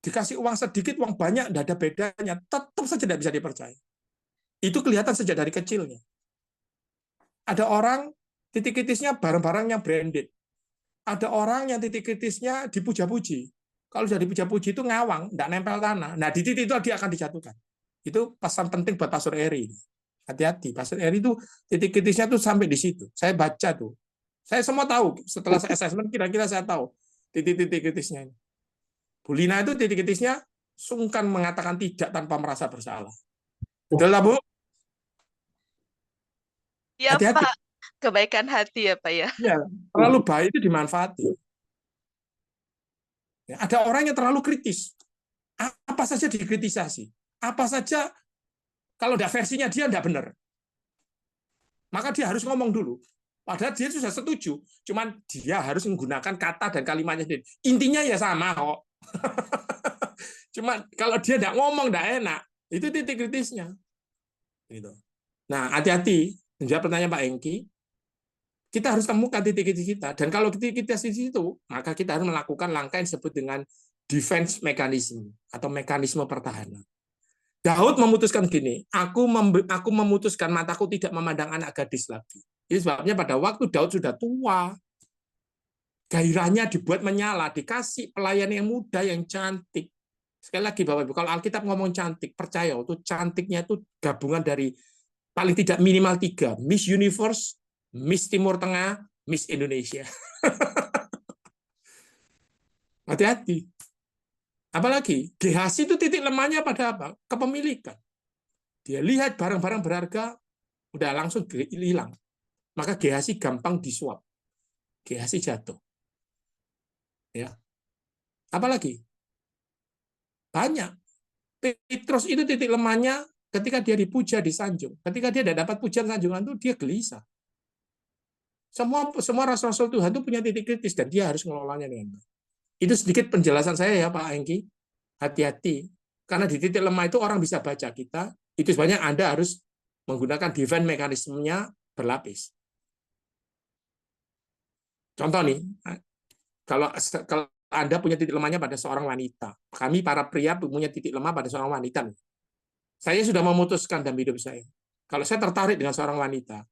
Dikasih uang sedikit, uang banyak, tidak ada bedanya. Tetap saja tidak bisa dipercaya. Itu kelihatan sejak dari kecilnya. Ada orang titik kritisnya barang-barang yang branded. Ada orang yang titik kritisnya dipuja-puji. Kalau sudah dipuja-puji itu ngawang, tidak nempel tanah. Nah, di titik itu dia akan dijatuhkan. Itu pesan penting buat Pastor Eri. Hati-hati, Pastor Eri itu titik kritisnya tuh sampai di situ. Saya baca tuh. Saya semua tahu. Setelah saya assessment, kira-kira saya tahu titik-titik kritisnya. Bu Lina itu titik kritisnya sungkan mengatakan tidak tanpa merasa bersalah. Betul lah, Bu? Ya Hati-hati. Pak, kebaikan hati ya Pak ya. Ya, terlalu baik itu dimanfaati. Ya, ada orang yang terlalu kritis. Apa saja dikritisasi. Apa saja, kalau tidak versinya dia tidak benar. Maka dia harus ngomong dulu. Padahal dia sudah setuju. Cuman dia harus menggunakan kata dan kalimatnya sendiri. Intinya ya sama kok. Cuma kalau dia tidak ngomong, tidak enak. Itu titik kritisnya. Gitu. Nah, hati-hati. Menjawab pertanyaan Pak Hengki, kita harus temukan titik kritis kita. Dan kalau titik kritis di situ, maka kita harus melakukan langkah yang disebut dengan defense mechanism atau mekanisme pertahanan. Daud memutuskan gini, aku memutuskan mataku tidak memandang anak gadis lagi. Itu sebabnya pada waktu Daud sudah tua, gairahnya dibuat menyala, dikasih pelayan yang muda, yang cantik. Sekali lagi Bapak Ibu, kalau Alkitab ngomong cantik, percaya itu cantiknya itu gabungan dari paling tidak minimal 3, Miss Universe, Miss Timur Tengah, Miss Indonesia. Hati-hati. Apalagi GHC itu titik lemahnya pada apa? Kepemilikan. Dia lihat barang-barang berharga, udah langsung hilang. Maka GHC gampang disuap. GHC jatuh. Ya. Apalagi? Banyak. Petrus itu titik lemahnya ketika dia dipuja, disanjung. Ketika dia tidak dapat pujian sanjungan itu, dia gelisah. Semua rasul-rasul Tuhan itu punya titik kritis dan dia harus mengelolanya dengan baik. Itu sedikit penjelasan saya ya Pak Hengki. Hati-hati. Karena di titik lemah itu orang bisa baca kita. Itu sebenarnya Anda harus menggunakan defense mekanismenya berlapis. Contoh nih, kalau Anda punya titik lemahnya pada seorang wanita. Kami para pria punya titik lemah pada seorang wanita. Saya sudah memutuskan dalam hidup saya. Kalau saya tertarik dengan seorang wanita,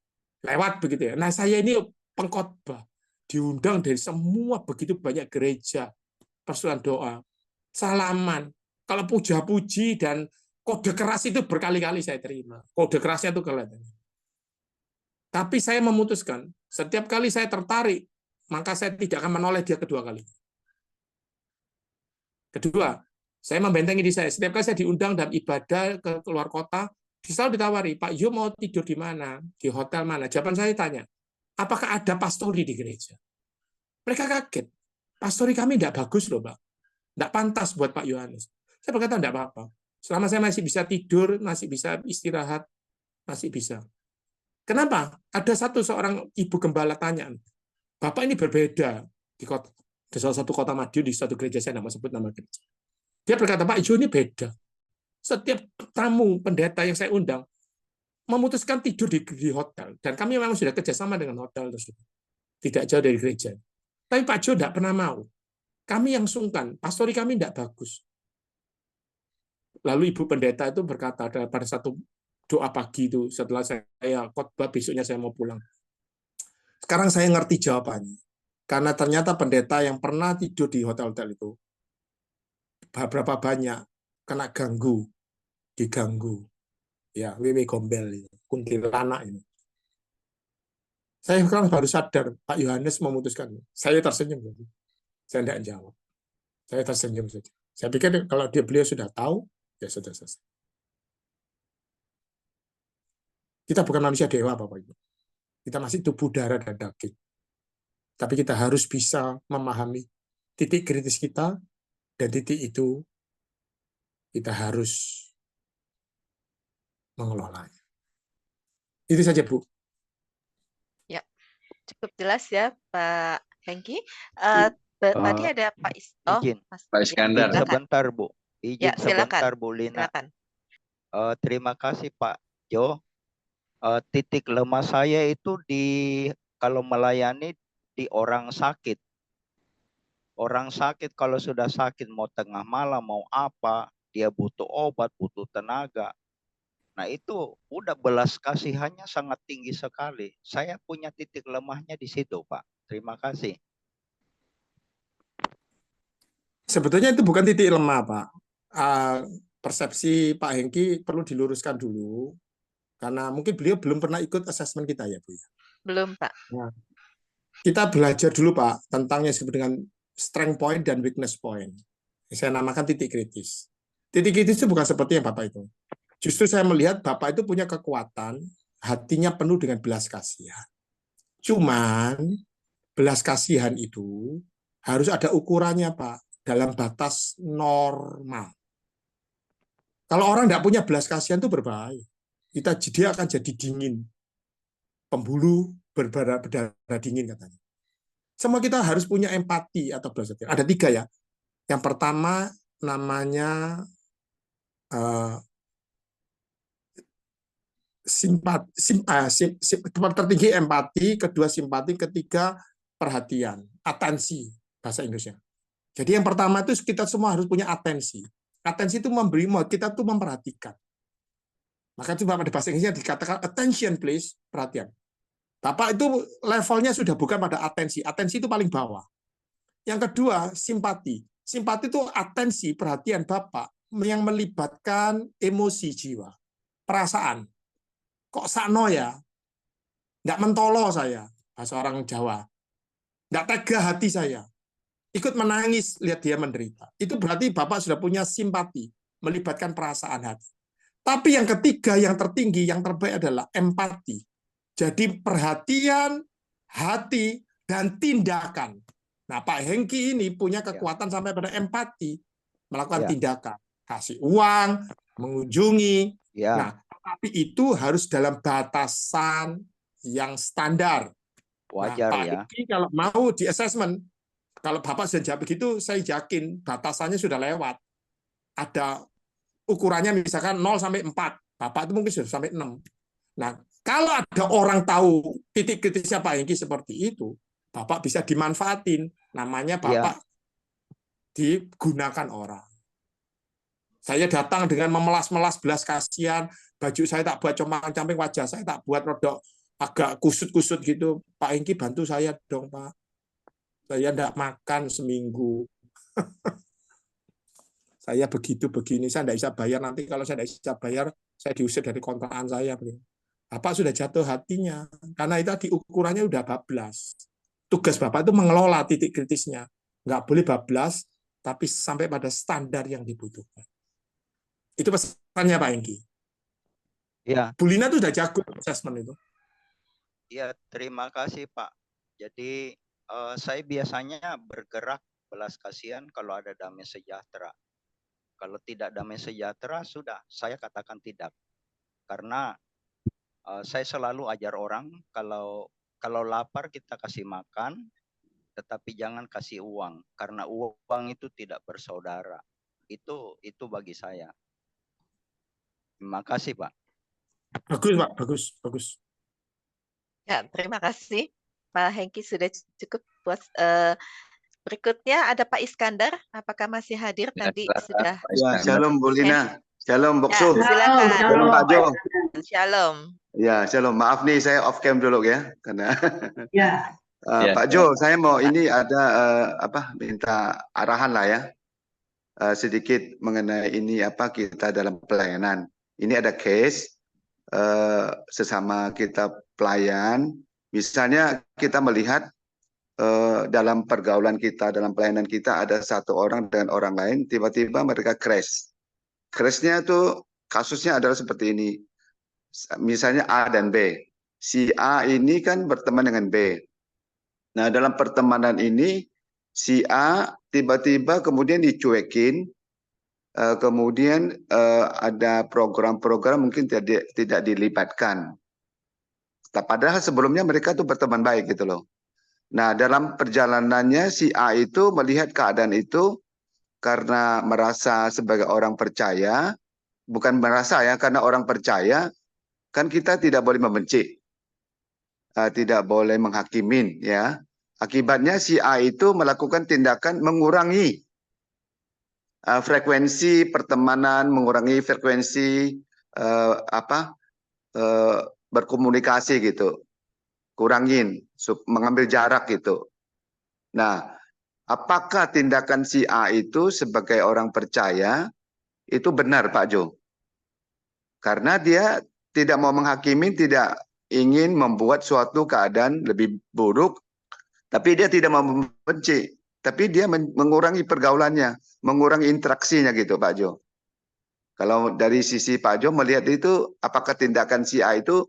lewat begitu ya. Nah, saya ini pengkhotbah, diundang dari semua begitu banyak gereja, persekutuan doa, salaman. Kalau puja-puji dan kode keras itu berkali-kali saya terima. Kode kerasnya itu kelihatan. Tapi saya memutuskan, setiap kali saya tertarik, maka saya tidak akan menoleh dia kedua kali. Kedua, saya membentengi diri saya. Setiap kali saya diundang dalam ibadah ke luar kota, selalu ditawari, Pak Yo mau tidur di mana? Di hotel mana? Jawaban saya tanya, apakah ada pastori di gereja? Mereka kaget. Pastori kami tidak bagus loh, Pak. Tidak pantas buat Pak Yohanes. Saya berkata, tidak apa-apa. Selama saya masih bisa tidur, masih bisa istirahat, masih bisa. Kenapa? Ada seorang ibu gembala tanya, Bapak ini berbeda di kota, di salah satu kota Madiun, di satu gereja, saya tidak mau sebut nama gereja. Dia berkata, Pak Jo ini beda. Setiap tamu pendeta yang saya undang memutuskan tidur di hotel. Dan kami memang sudah kerjasama dengan hotel tersebut. Tidak jauh dari gereja. Tapi Pak Jo tidak pernah mau. Kami yang sungkan, pastori kami tidak bagus. Lalu ibu pendeta itu berkata pada satu doa pagi itu, setelah saya khotbah, besoknya saya mau pulang. Sekarang saya ngerti jawabannya. Karena ternyata pendeta yang pernah tidur di hotel-hotel itu, berapa banyak kena diganggu. Ya, Wewe Gombel, kuntilanak ini. Saya sekarang baru sadar, Pak Yohanes memutuskan. Saya tersenyum. Saya tidak jawab. Saya tersenyum saja. Saya pikir kalau beliau sudah tahu, ya sudah selesai. Kita bukan manusia dewa, Bapak Ibu. Kita masih tubuh darah dan daging. Tapi kita harus bisa memahami titik kritis kita, dan titik itu kita harus mengelolanya. Itu saja, Bu. Ya, cukup jelas ya Pak Hengki. Tadi ada Pak izin, Pak Iskandar. silakan. Sebentar, Bu. Izin Ya, silakan. sebentar, Bu Lina. Silakan. Terima kasih, Pak Jo. Titik lemah saya itu kalau melayani di orang sakit. Orang sakit kalau sudah sakit mau tengah malam mau apa, dia butuh obat, butuh tenaga. Nah itu udah belas kasihannya sangat tinggi sekali. Saya punya titik lemahnya di situ, Pak. Terima kasih. Sebetulnya itu bukan titik lemah, Pak. persepsi Pak Hengki perlu diluruskan dulu, karena mungkin beliau belum pernah ikut asesmen kita ya, Bu. Belum, Pak. Nah, kita belajar dulu, Pak, tentang yang disebut dengan strength point dan weakness point. Saya namakan titik kritis. Titik kritis itu bukan seperti yang Bapak itu. Justru saya melihat Bapak itu punya kekuatan, hatinya penuh dengan belas kasihan. Cuman, belas kasihan itu harus ada ukurannya, Pak, dalam batas normal. Kalau orang tidak punya belas kasihan itu berbahaya. Dia akan jadi dingin. Pembuluh berdarah dingin katanya. Semua kita harus punya empati atau belas kasihan. Ada 3 ya. Yang pertama namanya tertinggi empati, kedua simpati, ketiga perhatian, atensi bahasa Inggrisnya. Jadi yang pertama itu kita semua harus punya atensi. Atensi itu memberi kita tuh memperhatikan. Maka itu Bapak di bahasa Inggrisnya dikatakan attention please, perhatian. Bapak itu levelnya sudah bukan pada atensi. Atensi itu paling bawah. Yang kedua, simpati. Simpati itu atensi, perhatian Bapak yang melibatkan emosi jiwa, perasaan. Kok sakno ya? Nggak mentolo saya, bahasa orang Jawa. Nggak tega hati saya. Ikut menangis, lihat dia menderita. Itu berarti Bapak sudah punya simpati, melibatkan perasaan hati. Tapi yang ketiga, yang tertinggi, yang terbaik adalah empati. Jadi perhatian, hati, dan tindakan. Nah, Pak Hengki ini punya kekuatan sampai pada empati, melakukan tindakan. Kasih uang, mengunjungi. Nah, tapi itu harus dalam batasan yang standar. Wajar, Pak Hengki kalau mau di assessment, kalau Bapak sudah jawab begitu, saya yakin batasannya sudah lewat. Ada ukurannya misalkan 0 sampai 4. Bapak itu mungkin sudah sampai 6. Nah, kalau ada orang tahu titik kritisnya Pak Hengki seperti itu, Bapak bisa dimanfaatin. Namanya Bapak digunakan orang. Saya datang dengan memelas-melas belas kasihan, baju saya tak buat compang-camping, wajah saya tak buat rodok agak kusut-kusut gitu. Pak Hengki bantu saya dong, Pak. Saya tidak makan seminggu. Saya begini, saya tidak bisa bayar. Nanti kalau saya tidak bisa bayar, saya diusir dari kontrakan saya. Bapak sudah jatuh hatinya. Karena itu di ukurannya udah bablas. Tugas Bapak itu mengelola titik kritisnya. Nggak boleh bablas, tapi sampai pada standar yang dibutuhkan. Itu pesannya Pak Hengki. Iya. Bu Lina itu sudah jago assessment itu. Iya, terima kasih Pak. Jadi saya biasanya bergerak belas kasihan kalau ada damai sejahtera. Kalau tidak damai sejahtera, sudah saya katakan tidak. Karena saya selalu ajar orang kalau lapar kita kasih makan, tetapi jangan kasih uang karena uang itu tidak bersaudara. Itu bagi saya. Terima kasih, Pak. Bagus, Pak. Bagus. Ya, terima kasih. Pak Hengki sudah cukup puas. Berikutnya ada Pak Iskandar. Apakah masih hadir? Tadi sudah. Ya, shalom Bu Lina. Shalom Boksu. Ya, silakan. Shalom Pak Jo. Shalom. Ya, shalom. Maaf nih saya off cam dulu ya, karena Ya. Pak Jo, saya mau ini ada minta arahan lah ya. Sedikit mengenai ini kita dalam pelayanan. Ini ada case sesama kita pelayan. Misalnya kita melihat dalam pergaulan kita, dalam pelayanan kita ada satu orang dengan orang lain, tiba-tiba mereka crash. Crashnya itu kasusnya adalah seperti ini. Misalnya A dan B. Si A ini kan berteman dengan B. Nah, dalam pertemanan ini si A tiba-tiba kemudian dicuekin, kemudian ada program-program mungkin tidak dilibatkan. Padahal sebelumnya mereka tuh berteman baik gitu loh. Nah, dalam perjalanannya si A itu melihat keadaan itu karena merasa sebagai orang percaya, bukan merasa ya, karena orang percaya, kan kita tidak boleh membenci, tidak boleh menghakimin ya. Akibatnya si A itu melakukan tindakan mengurangi frekuensi pertemanan, mengurangi frekuensi berkomunikasi gitu. Kurangin, mengambil jarak gitu. Nah, apakah tindakan si A itu sebagai orang percaya itu benar Pak Jo. Karena dia tidak mau menghakimi, tidak ingin membuat suatu keadaan lebih buruk, tapi dia tidak mau membenci, tapi dia mengurangi pergaulannya, mengurangi interaksinya gitu Pak Jo. Kalau dari sisi Pak Jo melihat itu, apakah tindakan si A itu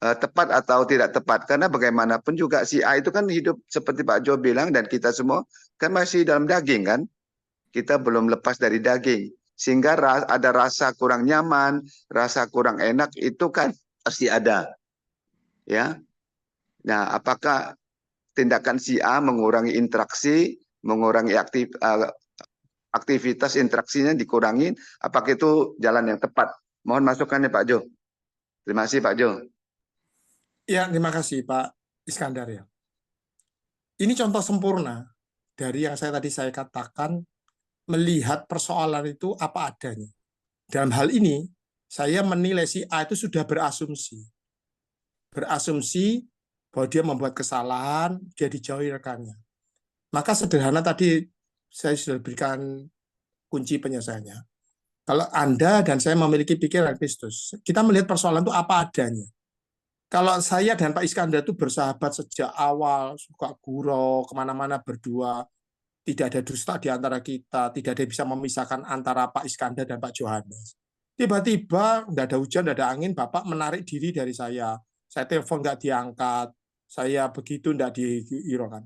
tepat atau tidak tepat? Karena bagaimanapun juga si A itu kan hidup seperti Pak Jo bilang dan kita semua kan masih dalam daging kan? Kita belum lepas dari daging. Sehingga ada rasa kurang nyaman, rasa kurang enak itu kan pasti ada. Ya. Nah, apakah tindakan si A mengurangi interaksi, mengurangi aktivitas interaksinya dikurangin, apakah itu jalan yang tepat? Mohon masukannya Pak Jo. Terima kasih Pak Jo. Ya, terima kasih Pak Iskandar ya. Ini contoh sempurna dari yang tadi saya katakan, melihat persoalan itu apa adanya. Dalam hal ini, saya menilai si A itu sudah berasumsi bahwa dia membuat kesalahan, dia dijauhi rekannya. Maka sederhana tadi saya sudah berikan kunci penyelesaiannya. Kalau Anda dan saya memiliki pikiran Kristus, kita melihat persoalan itu apa adanya. Kalau saya dan Pak Iskandar itu bersahabat sejak awal, suka gurau, kemana-mana berdua, tidak ada dusta di antara kita, tidak ada yang bisa memisahkan antara Pak Iskandar dan Pak Johannes. Tiba-tiba, tidak ada hujan, tidak ada angin, Bapak menarik diri dari saya. Saya telepon nggak diangkat, saya begitu tidak dihiraukan.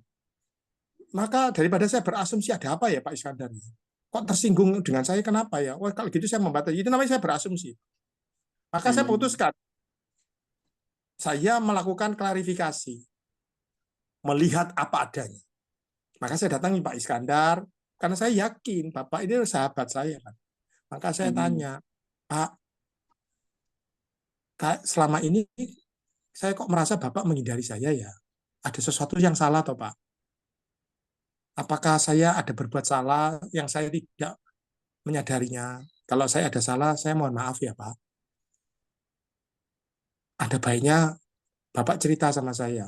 Maka daripada saya berasumsi ada apa ya Pak Iskandar? Kok tersinggung dengan saya, kenapa ya? Wah, kalau gitu saya membatasi. Itu namanya saya berasumsi. Maka saya putuskan, saya melakukan klarifikasi, melihat apa adanya. Maka saya datangi Pak Iskandar, karena saya yakin Bapak ini sahabat saya kan. Maka saya tanya, Pak, selama ini saya kok merasa Bapak menghindari saya ya? Ada sesuatu yang salah toh Pak? Apakah saya ada berbuat salah yang saya tidak menyadarinya? Kalau saya ada salah, saya mohon maaf ya Pak. Ada baiknya Bapak cerita sama saya.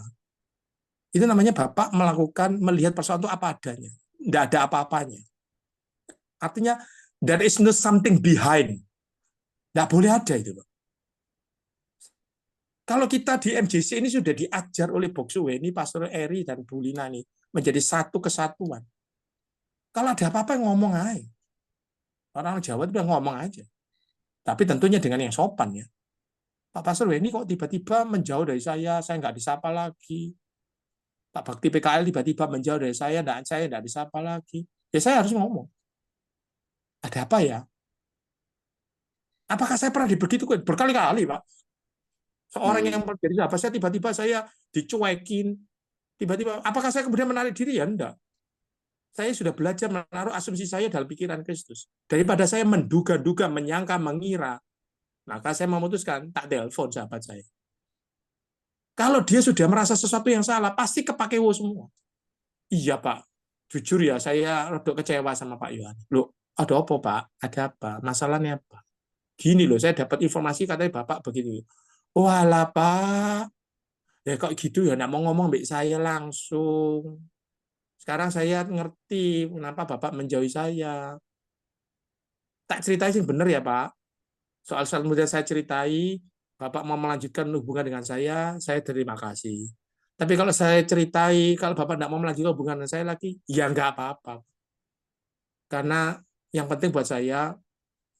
Itu namanya Bapak melihat persoalan itu apa adanya. Tidak ada apa-apanya. Artinya, there is no something behind. Tidak boleh ada itu, Pak. Kalau kita di MJC ini sudah diajar oleh Boksuweni, Pastor Eri, dan Bu Lina ini menjadi satu kesatuan. Kalau ada apa-apa ngomong aja. Orang Jawa itu udah ngomong aja. Tapi tentunya dengan yang sopan ya. Pak Pastor Weni kok tiba-tiba menjauh dari saya nggak disapa lagi. Pak Bakti PKL tiba-tiba menjauh dari saya nggak disapa lagi. Ya saya harus ngomong. Ada apa ya? Apakah saya pernah dibegitukan? Berkali-kali, Pak. Seorang yang menjadi sahabat saya tiba-tiba saya dicuekin. Tiba-tiba, apakah saya kemudian menarik diri? Ya enggak. Saya sudah belajar menaruh asumsi saya dalam pikiran Kristus. Daripada saya menduga-duga, menyangka, mengira, maka saya memutuskan tak telepon sahabat saya. Kalau dia sudah merasa sesuatu yang salah, pasti kepake semua. Iya Pak, jujur ya saya rada kecewa sama Pak Yohanes. Loh, ada apa Pak? Ada apa? Masalahnya apa? Gini loh, saya dapat informasi katanya Bapak begini. Walah Pak, ya kok gitu ya, nggak mau ngomong mbak saya langsung. Sekarang saya ngerti kenapa Bapak menjauhi saya. Tak ceritain sih bener ya Pak. Soal-soal kemudian saya ceritai, Bapak mau melanjutkan hubungan dengan saya terima kasih. Tapi kalau saya ceritai, kalau Bapak tidak mau melanjutkan hubungan dengan saya lagi, ya nggak apa-apa. Karena yang penting buat saya,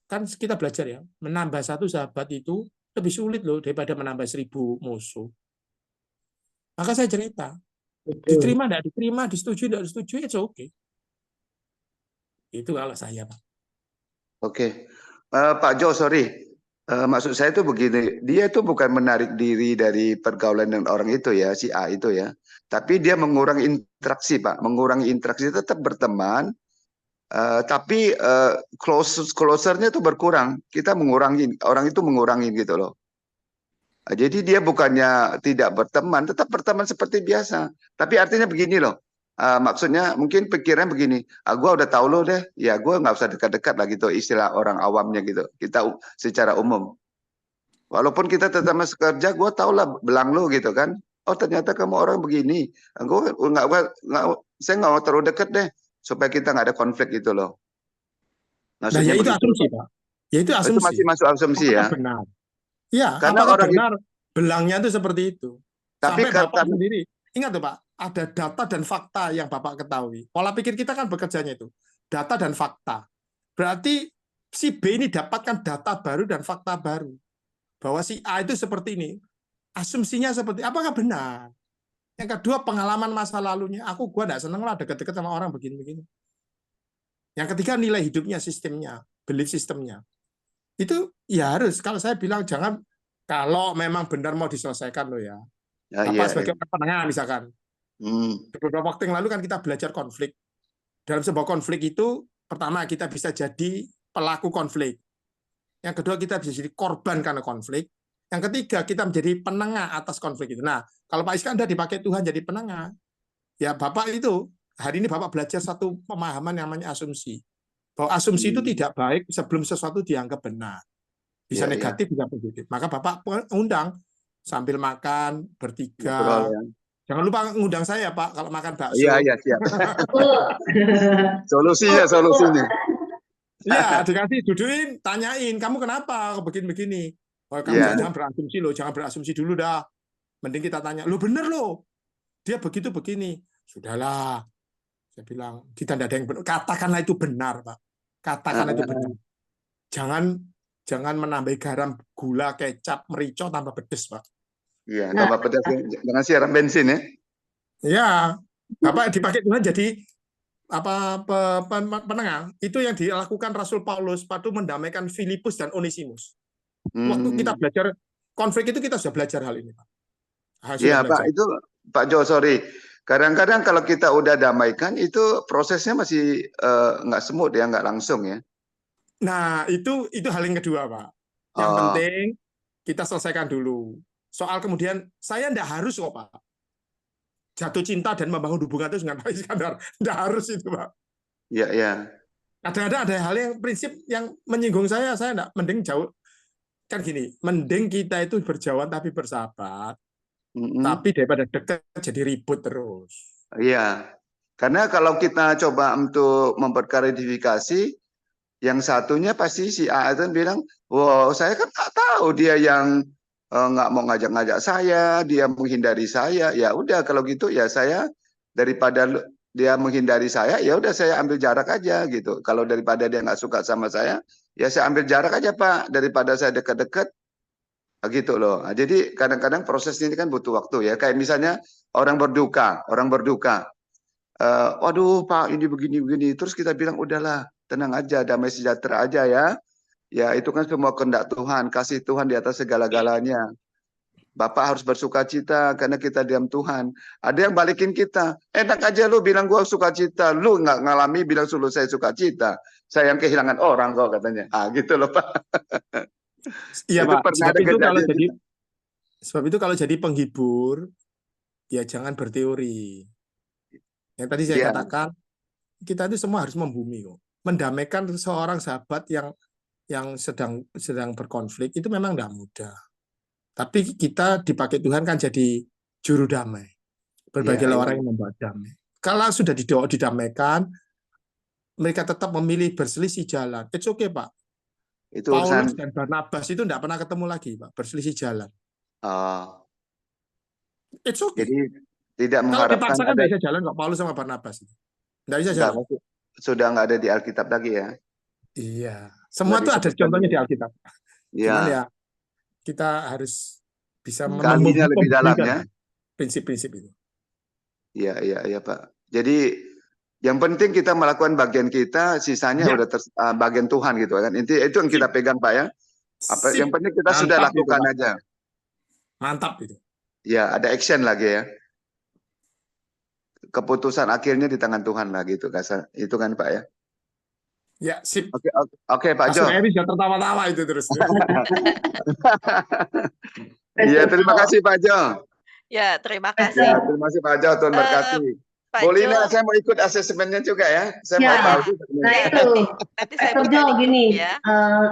kan kita belajar ya, menambah satu sahabat itu lebih sulit loh daripada menambah 1000 musuh. Maka saya cerita, diterima, tidak diterima, disetujui, tidak disetujui, it's okay. Itu kalau saya, Pak. Oke. Pak Jo, sorry. Maksud saya itu begini, dia itu bukan menarik diri dari pergaulan dengan orang itu ya, si A itu ya. Tapi dia mengurangi interaksi, Pak. Mengurangi interaksi, tetap berteman, tapi closernya itu berkurang. Kita mengurangi, orang itu mengurangi gitu loh. Jadi dia bukannya tidak berteman, tetap berteman seperti biasa. Tapi artinya begini loh, maksudnya mungkin pikiran begini, gue udah tahu lo deh, ya gue nggak usah dekat-dekat lah gitu, istilah orang awamnya gitu. Kita secara umum, walaupun kita tetap masih kerja, gue tahu lah belang lo gitu kan. Oh ternyata kamu orang begini, saya nggak mau terlalu dekat deh, supaya kita nggak ada konflik gitu loh. Nah, Maksudnya ya itu begitu. asumsi, Pak. Ya itu Itu asumsi. masih masuk asumsi Apakah ya. benar? Ya, Karena apakah orang benar belangnya itu seperti itu? tapi Sampai Bapak karena sendiri, ingat tuh Pak, ada data dan fakta yang Bapak ketahui. Pola pikir kita kan bekerjanya itu, data dan fakta. Berarti si B ini dapatkan data baru dan fakta baru. Bahwa si A itu seperti ini. Asumsinya seperti, apakah benar? Yang kedua, pengalaman masa lalunya. Gua nggak seneng lah deket-deket sama orang begini-begini. Yang ketiga, nilai hidupnya, sistemnya, belief sistemnya. Itu ya harus, kalau saya bilang jangan, kalau memang benar mau diselesaikan loh ya. ya, Bapak iya, sebagai orang penengah misalkan, beberapa waktu yang lalu kan kita belajar konflik. Dalam sebuah konflik itu, pertama kita bisa jadi pelaku konflik. Yang kedua kita bisa jadi korban karena konflik. Yang ketiga kita menjadi penengah atas konflik itu. Nah, kalau Pak Iskandar dipakai Tuhan jadi penengah, ya Bapak itu, hari ini Bapak belajar satu pemahaman yang namanya asumsi. Bahwa asumsi itu tidak baik sebelum sesuatu dianggap benar. Bisa Iya, iya. negatif, bisa positif. Maka Bapak undang sambil makan Ngobrol bertiga. ya. Jangan lupa ngundang saya Pak kalau makan bakso. Iya, iya, siap. Oh. Solusinya. Iya, dikasih duduin, tanyain, kamu kenapa begini-begini? Oh, kamu Iya. jangan berasumsi loh, jangan berasumsi dulu dah. Mending kita tanya, lo bener loh, dia begitu begini. Sudahlah, saya bilang, kita tidak ada yang benar. Katakanlah itu benar, Pak. Katakanlah itu benar. Jangan menambah garam, gula, kecap, merica tambah pedes, Pak. Iya, tambah pedas ya. Jangan siram bensin ya. Ya, Bapak dipakai Tuhan jadi penengah. Itu yang dilakukan Rasul Paulus waktu mendamaikan Filipus dan Onesimus. Waktu kita belajar konflik itu kita sudah belajar hal ini, Pak. Iya, Pak, itu Pak Jo, sorry. Kadang-kadang kalau kita udah damaikan itu prosesnya masih nggak smooth ya, nggak langsung ya. Nah, itu hal yang kedua, Pak. Yang penting kita selesaikan dulu. Soal kemudian saya enggak harus kok, Pak. Jatuh cinta dan membangun hubungan itu dengan Pak Iskandar. Enggak harus itu, Pak. Iya, iya. Kadang-kadang ada hal yang prinsip yang menyinggung saya enggak, mending jauh. Kan gini, mending kita itu berjauhan tapi bersahabat. Tapi daripada dekat jadi ribut terus. Iya. Karena kalau kita coba untuk memperklarifikasi, yang satunya pasti si A itu bilang, wow, saya kan nggak tahu dia yang nggak mau ngajak-ngajak saya, dia menghindari saya. Ya udah kalau gitu ya saya daripada dia menghindari saya, ya udah saya ambil jarak aja gitu. Kalau daripada dia nggak suka sama saya, ya saya ambil jarak aja Pak, daripada saya dekat-dekat. Gitu loh. Nah, jadi kadang-kadang proses ini kan butuh waktu ya. Kayak misalnya orang berduka. Waduh Pak ini begini-begini. Terus kita bilang udahlah tenang aja, damai sejahtera aja ya. Ya itu kan semua kehendak Tuhan, kasih Tuhan di atas segala-galanya. Bapak harus bersuka cita karena kita diam Tuhan. Ada yang balikin kita. Enak aja lu bilang gua suka cita, lu nggak ngalami bilang suruh saya suka cita. Saya yang kehilangan orang kok katanya. Gitu loh Pak. Iya Itu Pak. pernah ada Sebab itu kalau jadi penghibur, ya jangan berteori. Yang tadi saya katakan, kita itu semua harus membumi kok. Mendamaikan seorang sahabat yang sedang berkonflik itu memang tidak mudah. Tapi kita dipakai Tuhan kan jadi juru damai. Berbagai orang yang membuat damai. Kalau sudah didamaikan, mereka tetap memilih berselisih jalan. It's okay, Pak. Itu Paulus dan Barnabas itu tidak pernah ketemu lagi, Pak. Berselisih jalan. It's okay. Jadi tidak mengharapkan. Kalau dipaksakan tidak bisa jalan kok Paulus sama Barnabas. Tidak bisa jalan. Sudah nggak ada di Alkitab lagi ya? Iya. Semua itu ada contohnya di Alkitab. Iya. Cuman ya kita harus bisa menemukan lebih dalamnya prinsip-prinsip itu. Iya Pak. Jadi yang penting kita melakukan bagian kita, sisanya udah bagian Tuhan gitu kan. Itu yang kita pegang Pak ya. Yang penting kita sudah lakukan aja. Mantap itu. Ya, ada action lagi ya. Keputusan akhirnya di tangan Tuhan lah gitu kasar. Itu kan Pak ya. Ya, sip. Oke Pak Jo. Saya bisa tertawa-tawa itu terus. Iya, terima kasih Pak Jo. Ya, terima kasih. Ya, terima kasih Pak Jo, Tuhan berkati. Bolina, saya mau ikut asesmennya juga ya. Saya mau tahu. Nah itu, Pastor Jo gini,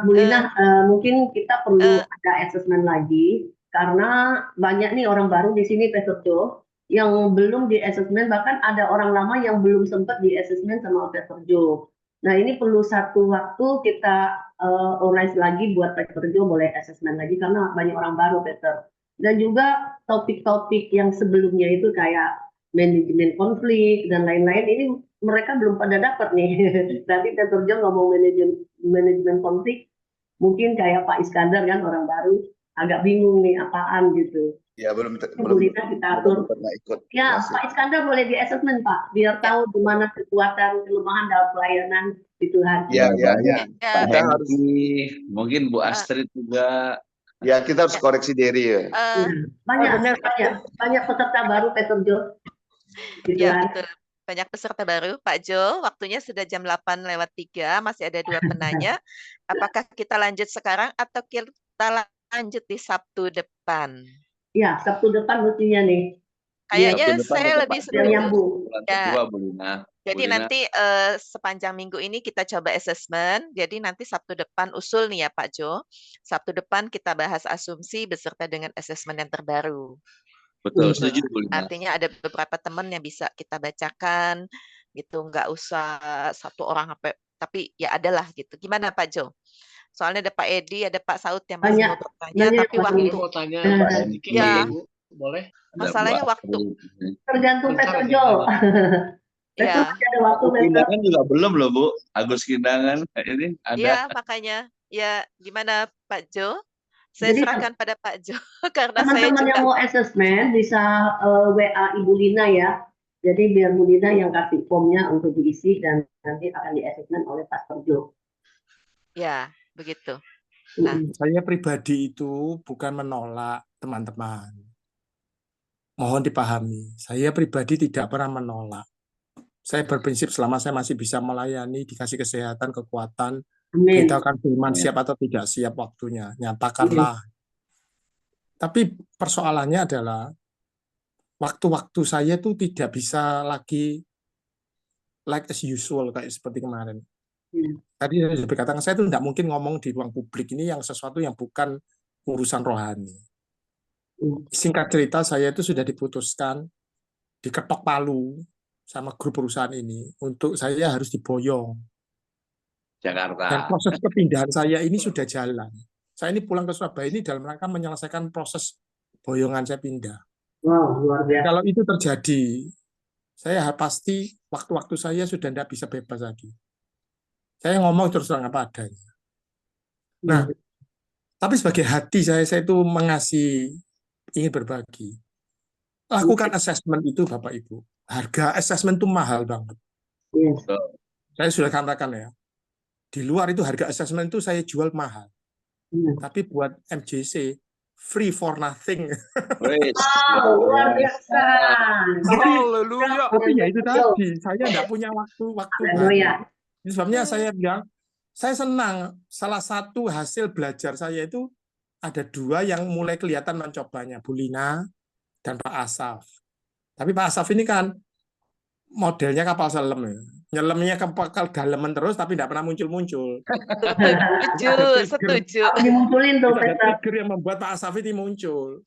Bu Lina, mungkin kita perlu ada asesmen lagi karena banyak nih orang baru di sini, Pastor Jo, yang belum di asesmen, bahkan ada orang lama yang belum sempat di asesmen sama Pastor Jo. Nah, ini perlu satu waktu kita organize lagi buat Pak Terjo boleh asesmen lagi karena banyak orang baru, Peter. Dan juga topik-topik yang sebelumnya itu kayak manajemen konflik dan lain-lain ini mereka belum pada dapat nih. Nanti Pak Terjo ngomong manajemen konflik, mungkin kayak Pak Iskandar kan orang baru agak bingung nih apaan gitu. Ya, belum kita atur. Pernah ikut. Ya, Pak Iskandar boleh di asesmen, Pak, biar tahu di mana kekuatan kelemahan dalam pelayanan di Tuhan. Ya. Pak Hengki, mungkin Bu Astrid juga. Ya, kita harus koreksi diri ya. Banyak peserta baru, Peter Jo. Gitu Ya, kan. betul. Banyak peserta baru. Pak Jo, waktunya sudah jam 8:03, masih ada 2 penanya. Apakah kita lanjut sekarang atau kita lanjut di Sabtu depan? Ya, Sabtu depan mestinya nih. Kayaknya saya lebih nyambung. Ya. Bu Lina. Jadi nanti sepanjang minggu ini kita coba assessment. Jadi nanti Sabtu depan usul nih ya Pak Jo. Sabtu depan kita bahas asumsi beserta dengan assessment yang terbaru. Betul, setuju Bu Lina. Artinya ada beberapa teman yang bisa kita bacakan gitu, nggak usah satu orang tapi ya adalah gitu. Gimana Pak Jo? Soalnya ada Pak Edi, ada Pak Saud yang masih mau bertanya, tapi waktu mau tanya ya, boleh. Masalahnya waktu. Tergantung Peter Jo. Ya. Ada waktu Kindangan juga belum loh Bu. Agus Kindangan ini ada. Ya makanya ya gimana Pak Jo? Saya serahkan pada Pak Jo karena saya teman-teman yang mau assessment bisa WA Ibu Lina ya. Jadi biar Bu Lina yang kasih formnya untuk diisi dan nanti akan di assessment oleh Pastor Jo. Ya, begitu. Nah, saya pribadi itu bukan menolak teman-teman. Mohon dipahami, saya pribadi tidak pernah menolak. Saya berprinsip selama saya masih bisa melayani, dikasih kesehatan, kekuatan, kita akan firman siap atau tidak siap waktunya, nyatakanlah. Tapi persoalannya adalah waktu-waktu saya itu tidak bisa lagi like as usual kayak seperti kemarin. Tadi saya sudah berkatakan, saya itu tidak mungkin ngomong di ruang publik ini yang sesuatu yang bukan urusan rohani. Singkat cerita, saya itu sudah diputuskan, diketok palu sama grup perusahaan ini, untuk saya harus diboyong. Jakarta. Dan proses kepindahan saya ini sudah jalan. Saya ini pulang ke Surabaya ini dalam rangka menyelesaikan proses boyongan saya pindah. Wow, luar biasa. Kalau itu terjadi, saya pasti waktu-waktu saya sudah tidak bisa bebas lagi. Saya ngomong terus terang apa adanya. Nah, tapi sebagai hati saya itu mengasihi, ingin berbagi. Lakukan assessment itu Bapak Ibu. Harga assessment itu mahal banget. Saya sudah katakan ya, di luar itu harga assessment itu saya jual mahal. Tapi buat MJC, free for nothing. Wow, luar biasa. Tapi ya itu tadi, saya tidak punya waktu banyak. Ini sebabnya saya bilang, saya senang salah satu hasil belajar saya itu ada 2 yang mulai kelihatan mencobanya, Bu Lina dan Pak Asaf. Tapi Pak Asaf ini kan modelnya kapal selam ya. Nyelemnya kapal daleman terus tapi tidak pernah muncul-muncul. Setuju. Dimunculin tuh trigger yang membuat Pak Asaf ini muncul.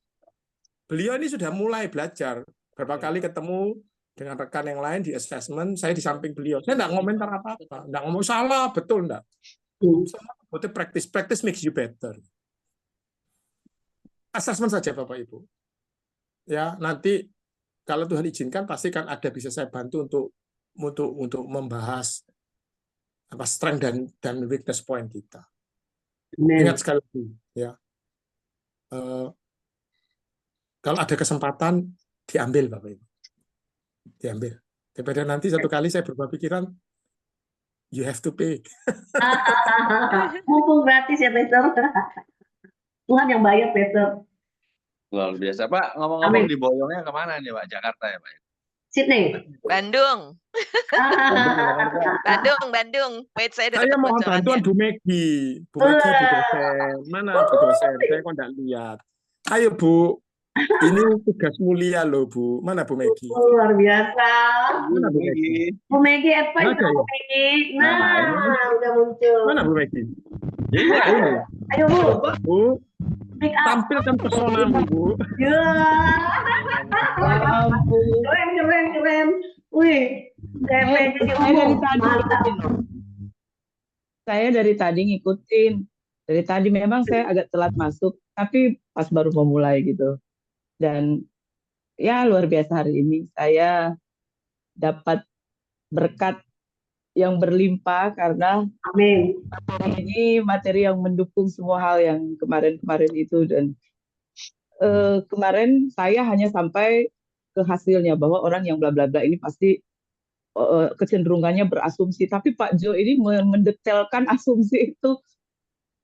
Beliau ini sudah mulai belajar. Berapa kali ketemu dengan rekan yang lain di assessment, saya di samping beliau. Saya tidak komentar apa-apa, tidak ngomong salah, betul enggak. Butuh practice makes you better. Assessment saja Bapak Ibu. Ya, nanti kalau Tuhan izinkan pasti kan ada bisa saya bantu untuk membahas apa strength dan weakness point kita. Ingat sekali lagi ya. Kalau ada kesempatan diambil Bapak Ibu. Diambil. Daripada nanti satu kali saya berubah pikiran, you have to pay. Mumpung gratis ya Peter. Tuhan yang bayar Peter. Luar biasa Pak. Ngomong-ngomong di boyongnya kemana nih Pak? Jakarta ya Pak? Sydney. Bandung. Bandung. Wait, saya mohon bantuan Bu Megi. Bu dosen. Mana Bu dosen? Saya kok tidak lihat. Ayo Bu. Ini tugas mulia loh Bu. Mana Bu Megi? Luar biasa. Mana Bu Megi? Bu Megi apa itu Bu Megi? Nah, udah muncul. Mana Bu Megi? Ayo Bu. Bu. Tampilkan pesonamu Bu. Ya. Keren. Wih. Keren jadi umum. Mantap. Saya dari tadi ngikutin. Dari tadi memang saya agak telat masuk, tapi pas baru mau mulai gitu. Dan ya luar biasa hari ini saya dapat berkat yang berlimpah karena Amin. ini materi yang mendukung semua hal yang kemarin-kemarin itu. Dan kemarin saya hanya sampai ke hasilnya bahwa orang yang bla bla bla ini pasti kecenderungannya berasumsi. Tapi Pak Jo ini mendetailkan asumsi itu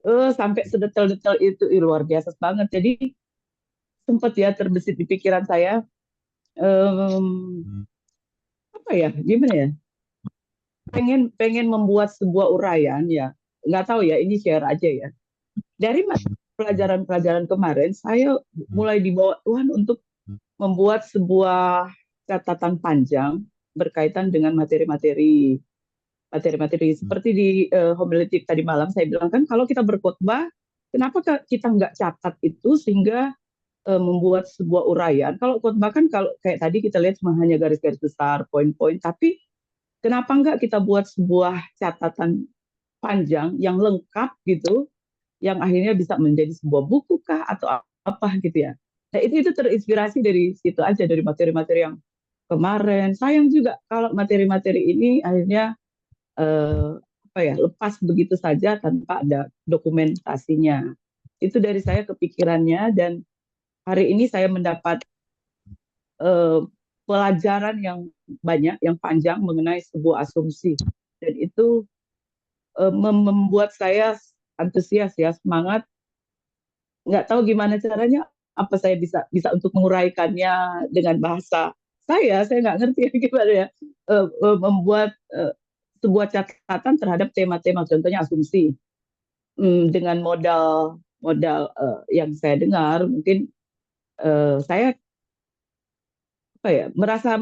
sampai sedetail-detail itu. Luar biasa banget. Jadi sempat ya terbesit di pikiran saya, apa ya, gimana ya, pengen membuat sebuah uraian ya, nggak tahu ya, ini share aja ya. Dari pelajaran-pelajaran kemarin, saya mulai dibawa Tuhan untuk membuat sebuah catatan panjang berkaitan dengan materi-materi seperti di homiletik tadi malam saya bilang kan, kalau kita berkhotbah, kenapa kita nggak catat itu sehingga membuat sebuah uraian. Kalau khotbah kan kalau kayak tadi kita lihat cuma hanya garis-garis besar, poin-poin, tapi kenapa nggak kita buat sebuah catatan panjang yang lengkap gitu, yang akhirnya bisa menjadi sebuah buku kah atau apa gitu ya. Nah itu terinspirasi dari situ aja, dari materi-materi yang kemarin. Sayang juga kalau materi-materi ini akhirnya apa ya, lepas begitu saja tanpa ada dokumentasinya. Itu dari saya kepikirannya, dan hari ini saya mendapat pelajaran yang banyak, yang panjang mengenai sebuah asumsi, dan itu membuat saya antusias ya, semangat. Nggak tahu gimana caranya, apa saya bisa untuk menguraikannya dengan bahasa saya nggak ngerti ya gimana ya, membuat sebuah catatan terhadap tema-tema, contohnya asumsi, dengan modal yang saya dengar, mungkin saya apa ya, merasa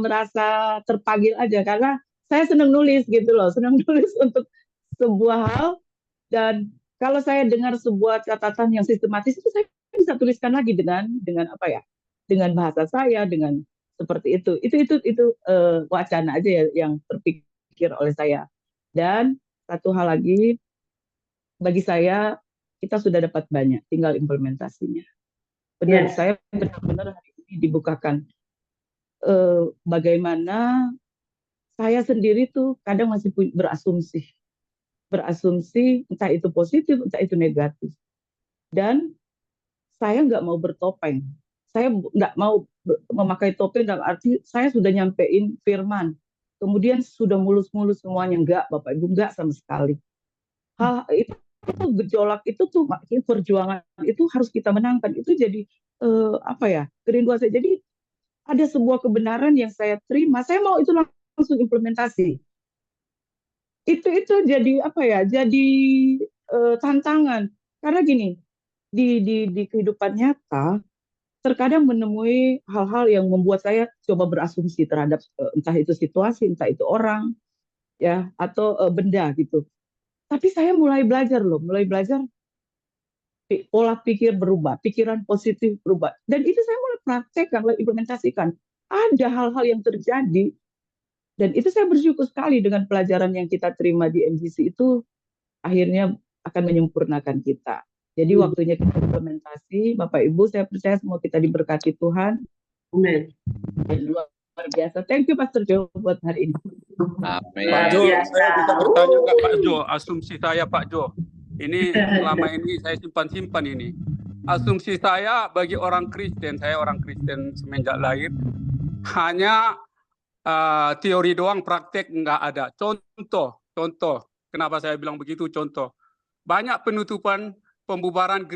terpanggil aja karena saya senang nulis gitu loh, senang nulis untuk sebuah hal. Dan kalau saya dengar sebuah catatan yang sistematis itu, saya bisa tuliskan lagi dengan apa ya, dengan bahasa saya, dengan seperti itu wacana aja ya yang terpikir oleh saya. Dan satu hal lagi, bagi saya kita sudah dapat banyak, tinggal implementasinya. Benar, saya benar-benar hari ini dibukakan bagaimana saya sendiri tuh kadang masih berasumsi, entah itu positif, entah itu negatif. Dan saya nggak mau bertopeng, saya nggak mau memakai topeng dalam arti saya sudah nyampein firman, kemudian sudah mulus-mulus semuanya. Enggak, Bapak Ibu, enggak sama sekali. Hal itu gejolak itu tuh, perjuangan itu harus kita menangkan. Itu jadi apa ya, kerinduan saya. Jadi ada sebuah kebenaran yang saya terima, saya mau itu langsung implementasi. Itu jadi apa ya, jadi tantangan. Karena gini, di kehidupan nyata terkadang menemui hal-hal yang membuat saya coba berasumsi terhadap entah itu situasi, entah itu orang, ya, atau benda gitu. Tapi saya mulai belajar pola pikir berubah, pikiran positif berubah. Dan itu saya mulai praktekkan, mulai implementasikan. Ada hal-hal yang terjadi, dan itu saya bersyukur sekali dengan pelajaran yang kita terima di MGC itu, akhirnya akan menyempurnakan kita. Jadi waktunya kita implementasi, Bapak Ibu, saya percaya semua kita diberkati Tuhan. Amin. Luar biasa. Thank you Pastor Jo buat hari ini. Amin. Pak Jo, Saya bisa bertanya nggak Pak Jo? Asumsi saya Pak Jo, ini selama ini saya simpan ini. Asumsi saya bagi orang Kristen, saya orang Kristen semenjak lahir, hanya teori doang, praktek nggak ada. Contoh, kenapa saya bilang begitu? Contoh, banyak penutupan, pembubaran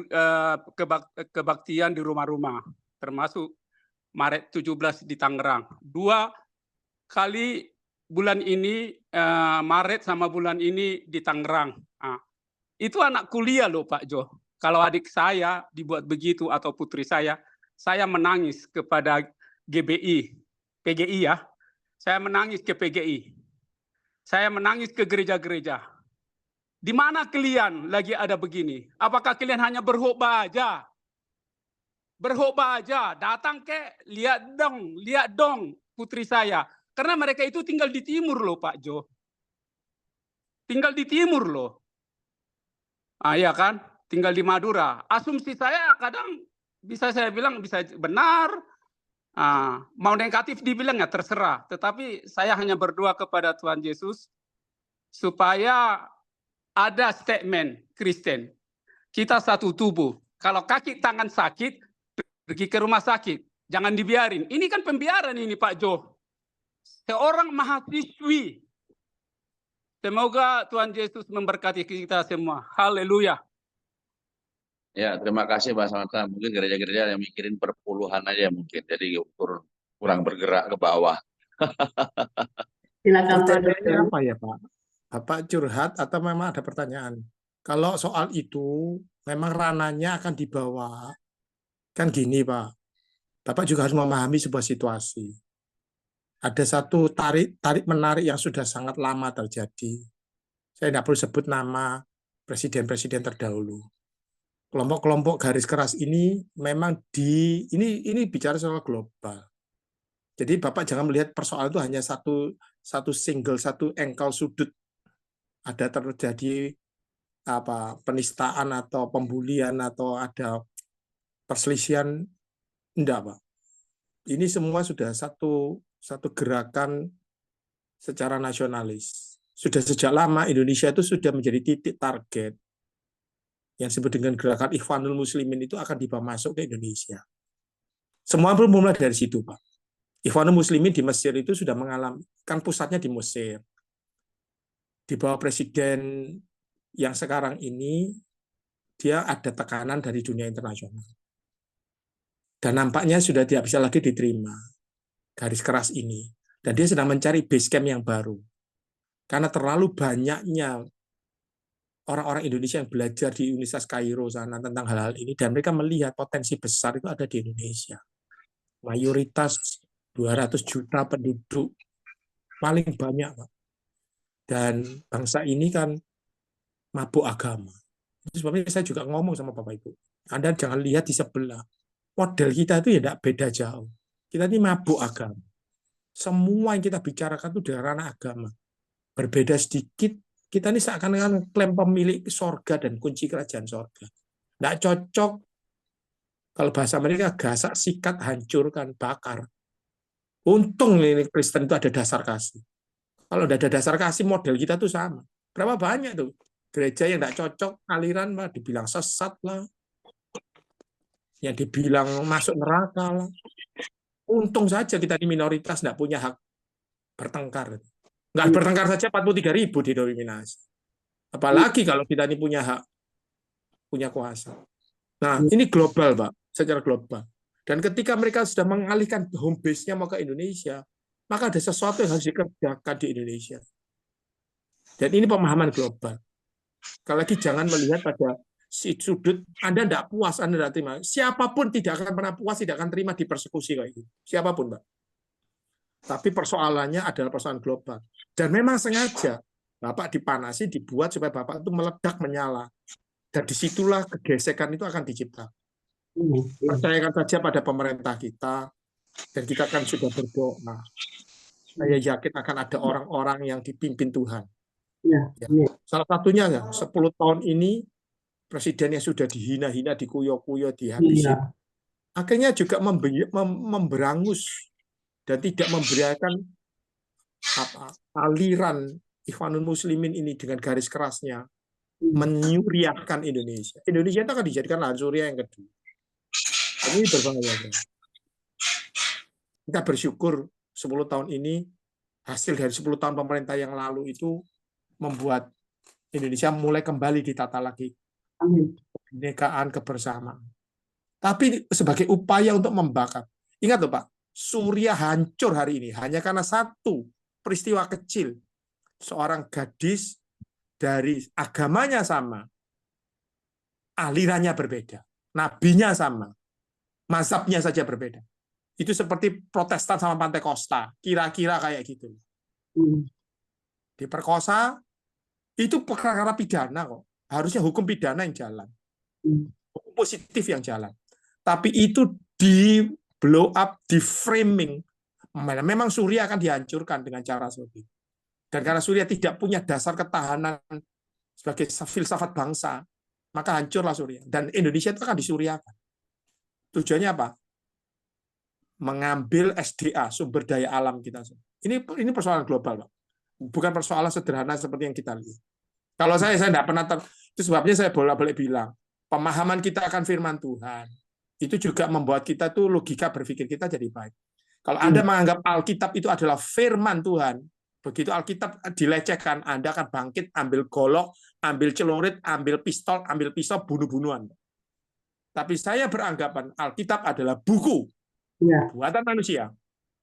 kebaktian di rumah-rumah, termasuk Maret 17 di Tangerang. 2 kali bulan ini, Maret sama bulan ini di Tangerang. Itu anak kuliah loh Pak Jo. Kalau adik saya dibuat begitu atau putri saya menangis kepada PGI ya. Saya menangis ke PGI. Saya menangis ke gereja-gereja. Di mana kalian lagi ada begini? Apakah kalian hanya berkhotbah aja? Berkhotbah aja, datang ke lihat dong putri saya. Karena mereka itu tinggal di timur loh Pak Jo. Tinggal di timur loh. Ya kan, tinggal di Madura. Asumsi saya kadang bisa saya bilang bisa benar, mau negatif dibilang ya terserah. Tetapi saya hanya berdoa kepada Tuhan Yesus supaya ada statement Kristen. Kita satu tubuh. Kalau kaki tangan sakit, pergi ke rumah sakit. Jangan dibiarin. Ini kan pembiaran ini Pak Jo. Seorang mahasiswi. Semoga Tuhan Yesus memberkati kita semua. Haleluya. Ya, terima kasih Pak Samanta. Mungkin gereja-gereja yang mikirin perpuluhan aja mungkin. Jadi kurang bergerak ke bawah. Silakan Pak Pertanyaannya Dokter. apa ya Pak? Bapak curhat atau memang ada pertanyaan? Kalau soal itu memang ranahnya akan dibawa. Kan gini Pak, Bapak juga harus memahami sebuah situasi. Ada satu tarik-menarik yang sudah sangat lama terjadi. Saya tidak perlu sebut nama presiden-presiden terdahulu. Kelompok-kelompok garis keras ini memang ini bicara soal global. Jadi Bapak jangan melihat persoalan itu hanya satu engkel sudut. Ada terjadi penistaan atau pembulian atau ada perselisihan, enggak Pak. Ini semua sudah satu gerakan secara nasionalis. Sudah sejak lama Indonesia itu sudah menjadi titik target yang disebut dengan gerakan Ikhwanul Muslimin itu akan dibawa masuk ke Indonesia. Semua bermula dari situ Pak. Ikhwanul Muslimin di Mesir itu sudah mengalami, kan pusatnya di Mesir. Di bawah presiden yang sekarang ini, dia ada tekanan dari dunia internasional. Dan nampaknya sudah tidak bisa lagi diterima garis keras ini. Dan dia sedang mencari base camp yang baru. Karena terlalu banyaknya orang-orang Indonesia yang belajar di Universitas Kairo sana tentang hal-hal ini, dan mereka melihat potensi besar itu ada di Indonesia. Mayoritas 200 juta penduduk, paling banyak Pak. Dan bangsa ini kan mabuk agama. Itu sebabnya saya juga ngomong sama Bapak Ibu, Anda jangan lihat di sebelah. Model kita itu ya tidak beda jauh. Kita ini mabuk agama. Semua yang kita bicarakan itu dari ranah agama. Berbeda sedikit, kita ini seakan-akan klaim pemilik sorga dan kunci kerajaan sorga. Tidak cocok. Kalau bahasa mereka, gasak, sikat, hancurkan, bakar. Untung ini Kristen itu ada dasar kasih. Kalau tidak ada dasar kasih, model kita tuh sama. Berapa banyak tuh gereja yang tidak cocok aliran lah, dibilang sesat lah, yang dibilang masuk neraka lah. Untung saja kita di minoritas tidak punya hak bertengkar. Nggak bertengkar saja 43.000 didominasi. Apalagi kalau kita ini punya hak, punya kuasa. Nah, ini global, Pak, secara global. Dan ketika mereka sudah mengalihkan home base-nya mau ke Indonesia, maka ada sesuatu yang harus dikerjakan di Indonesia. Dan ini pemahaman global. Sekali lagi jangan melihat pada sudut Anda tidak puas, Anda tidak terima. Siapapun tidak akan pernah puas, tidak akan terima dipersekusi kayak gitu. Siapapun, Pak. Tapi persoalannya adalah persoalan global. Dan memang sengaja Bapak dipanasi, dibuat supaya Bapak itu meledak, menyala. Dan disitulah kegesekan itu akan diciptakan. Percayakan saja pada pemerintah kita, dan kita kan sudah berdoa. Saya yakin akan ada orang-orang yang dipimpin Tuhan. Ya. Salah satunya ya, 10 tahun ini presiden yang sudah dihina-hina, dikuyo-kuyo, dihabisi. Akhirnya juga memberangus dan tidak memberikan aliran Ikhwanul Muslimin ini dengan garis kerasnya menyuriahkan Indonesia. Indonesia itu akan dijadikan lahan Suriah yang kedua. Ini berbahaya. Kita bersyukur 10 tahun ini, hasil dari 10 tahun pemerintah yang lalu itu membuat Indonesia mulai kembali ditata lagi. Kebinekaan, kebersamaan. Tapi sebagai upaya untuk membakar. Ingat loh Pak, Suriah hancur hari ini hanya karena satu peristiwa kecil. Seorang gadis dari agamanya sama, alirannya berbeda, nabinya sama, mazhabnya saja berbeda. Itu seperti Protestan sama Pantekosta, kira-kira kayak gitu. Diperkosa, itu perkara pidana kok. Harusnya hukum pidana yang jalan. Hukum positif yang jalan. Tapi itu di blow up, di framing. Memang Suriah akan dihancurkan dengan cara seperti itu. Dan karena Suriah tidak punya dasar ketahanan sebagai filsafat bangsa, maka hancurlah Suriah. Dan Indonesia itu akan disuriakan. Tujuannya apa? Mengambil SDA, sumber daya alam kita. Ini persoalan global, Pak. Bukan persoalan sederhana seperti yang kita lihat. Kalau saya tidak pernah itu sebabnya saya bolak-balik bilang, pemahaman kita akan firman Tuhan itu juga membuat kita tuh logika berpikir kita jadi baik. Kalau Anda menganggap Alkitab itu adalah firman Tuhan, begitu Alkitab dilecehkan, Anda akan bangkit, ambil golok, ambil celurit, ambil pistol, ambil pisau, bunuh-bunuhan. Tapi saya beranggapan Alkitab adalah buku buatan manusia,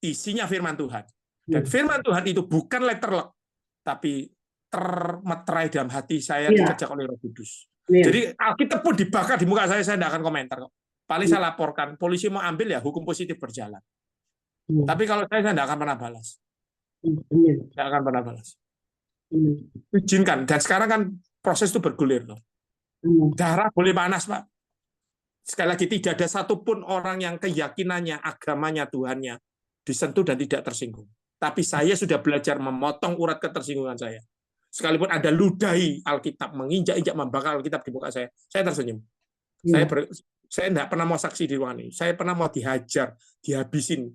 isinya firman Tuhan. Dan firman Tuhan itu bukan letterlock, tapi termeterai dalam hati saya, dikerjakan oleh Roh Kudus. Jadi Alkitab pun dibakar di muka saya tidak akan komentar kok. Paling saya laporkan, polisi mau ambil ya hukum positif berjalan. Tapi kalau saya tidak akan pernah balas. Tidak akan pernah balas. Izinkan. Dan sekarang kan proses itu bergulir loh. Darah boleh panas, Pak. Sekali lagi, tidak ada satupun orang yang keyakinannya, agamanya, Tuhannya disentuh dan tidak tersinggung. Tapi saya sudah belajar memotong urat ketersinggungan saya. Sekalipun ada ludahi Alkitab, menginjak-injak, membakar Alkitab di muka saya tersenyum. Saya tidak pernah mau saksi di ruangan ini. Saya pernah mau dihajar, dihabisin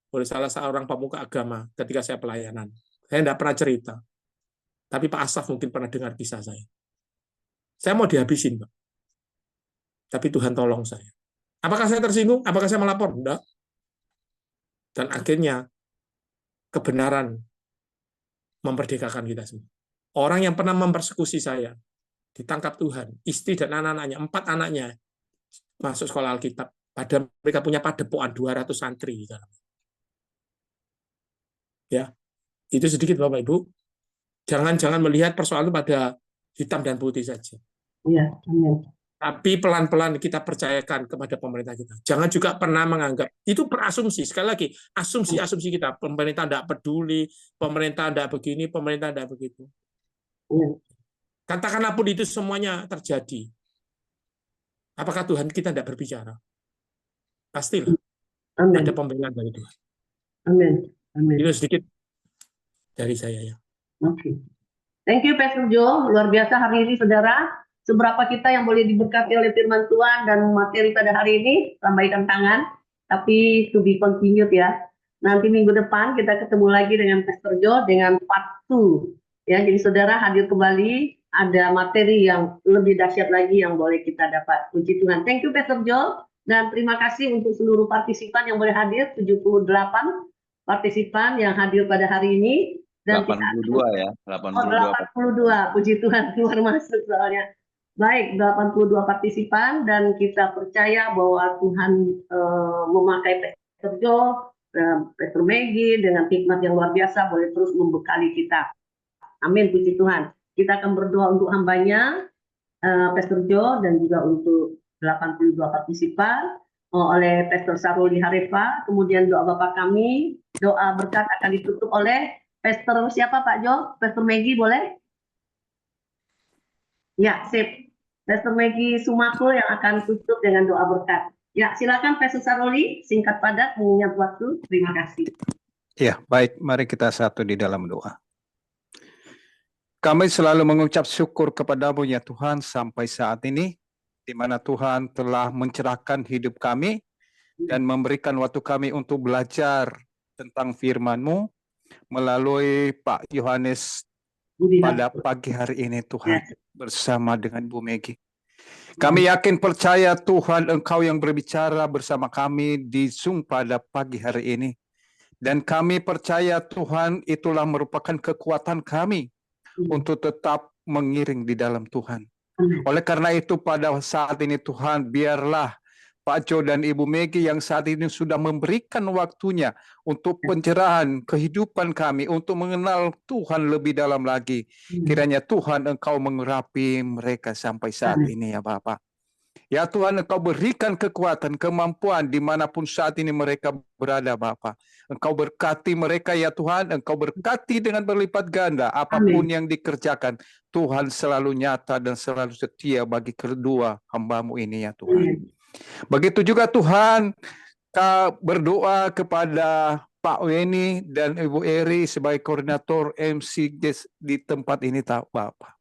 oleh salah seorang pemuka agama ketika saya pelayanan. Saya tidak pernah cerita. Tapi Pak Asaf mungkin pernah dengar kisah saya. Saya mau dihabisin, Pak. Tapi Tuhan tolong saya. Apakah saya tersinggung? Apakah saya melapor? Tidak. Dan akhirnya kebenaran memerdekakan kita semua. Orang yang pernah mempersekusi saya ditangkap Tuhan. Istri dan anak-anaknya, 4 anaknya masuk sekolah Alkitab. Padahal mereka punya padepokan 200 santri di dalam. Ya, itu sedikit Bapak Ibu. Jangan melihat persoalan itu pada hitam dan putih saja. Iya, amin. Tapi pelan-pelan kita percayakan kepada pemerintah kita. Jangan juga pernah menganggap itu berasumsi. Sekali lagi, asumsi kita. Pemerintah tidak peduli, pemerintah tidak begini, pemerintah tidak begitu. Katakanlah pun itu semuanya terjadi. Apakah Tuhan kita tidak berbicara? Pastilah. Amin. Ada pembelaan dari Tuhan. Amin. Amin. Itu sedikit dari saya ya. Oke. Thank you Pastor Joe. Luar biasa hari ini saudara. Seberapa kita yang boleh diberkati oleh firman Tuhan dan materi pada hari ini, lambaikan tangan. Tapi to be continued ya. Nanti minggu depan kita ketemu lagi dengan Pastor Joe dengan part 2. Ya, jadi saudara hadir kembali, ada materi yang lebih dahsyat lagi yang boleh kita dapat. Puji Tuhan. Thank you Pastor Joe. Dan terima kasih untuk seluruh partisipan yang boleh hadir, 78 partisipan yang hadir pada hari ini. Dan 82 ya, 82. Puji Tuhan, keluar masuk soalnya. Baik, 82 partisipan dan kita percaya bahwa Tuhan memakai Pastor Joe, Pastor Maggie dengan hikmat yang luar biasa boleh terus membekali kita. Amin, puji Tuhan. Kita akan berdoa untuk hambanya, Pastor Joe, dan juga untuk 82 partisipan oleh Pastor Saruli Harefa. Kemudian doa Bapak kami, doa berkat akan ditutup oleh Pastor siapa Pak Jo? Pastor Maggie boleh? Ya, sip. Pastor Maggie Sumakul yang akan tutup dengan doa berkat. Ya, silakan Pastor Saruli, singkat padat, mengingat waktu. Terima kasih. Ya, baik. Mari kita satu di dalam doa. Kami selalu mengucap syukur kepadamu ya Tuhan sampai saat ini, di mana Tuhan telah mencerahkan hidup kami dan memberikan waktu kami untuk belajar tentang firman-Mu melalui Pak Yohanes pada pagi hari ini Tuhan bersama dengan Bu Megi. Kami yakin percaya Tuhan Engkau yang berbicara bersama kami di Zoom pada pagi hari ini. Dan kami percaya Tuhan itulah merupakan kekuatan kami untuk tetap mengiring di dalam Tuhan. Oleh karena itu pada saat ini Tuhan biarlah Pak Jo dan Ibu Megi yang saat ini sudah memberikan waktunya untuk pencerahan kehidupan kami, untuk mengenal Tuhan lebih dalam lagi. Kiranya Tuhan Engkau mengurapi mereka sampai saat ini ya Bapak. Ya Tuhan Engkau berikan kekuatan, kemampuan dimanapun saat ini mereka berada Bapa. Engkau berkati mereka ya Tuhan, Engkau berkati dengan berlipat ganda. Apapun yang dikerjakan, Tuhan selalu nyata dan selalu setia bagi kedua hamba-Mu ini ya Tuhan. Begitu juga Tuhan, berdoa kepada Pak Weni dan Ibu Eri sebagai koordinator MC di tempat ini Bapak.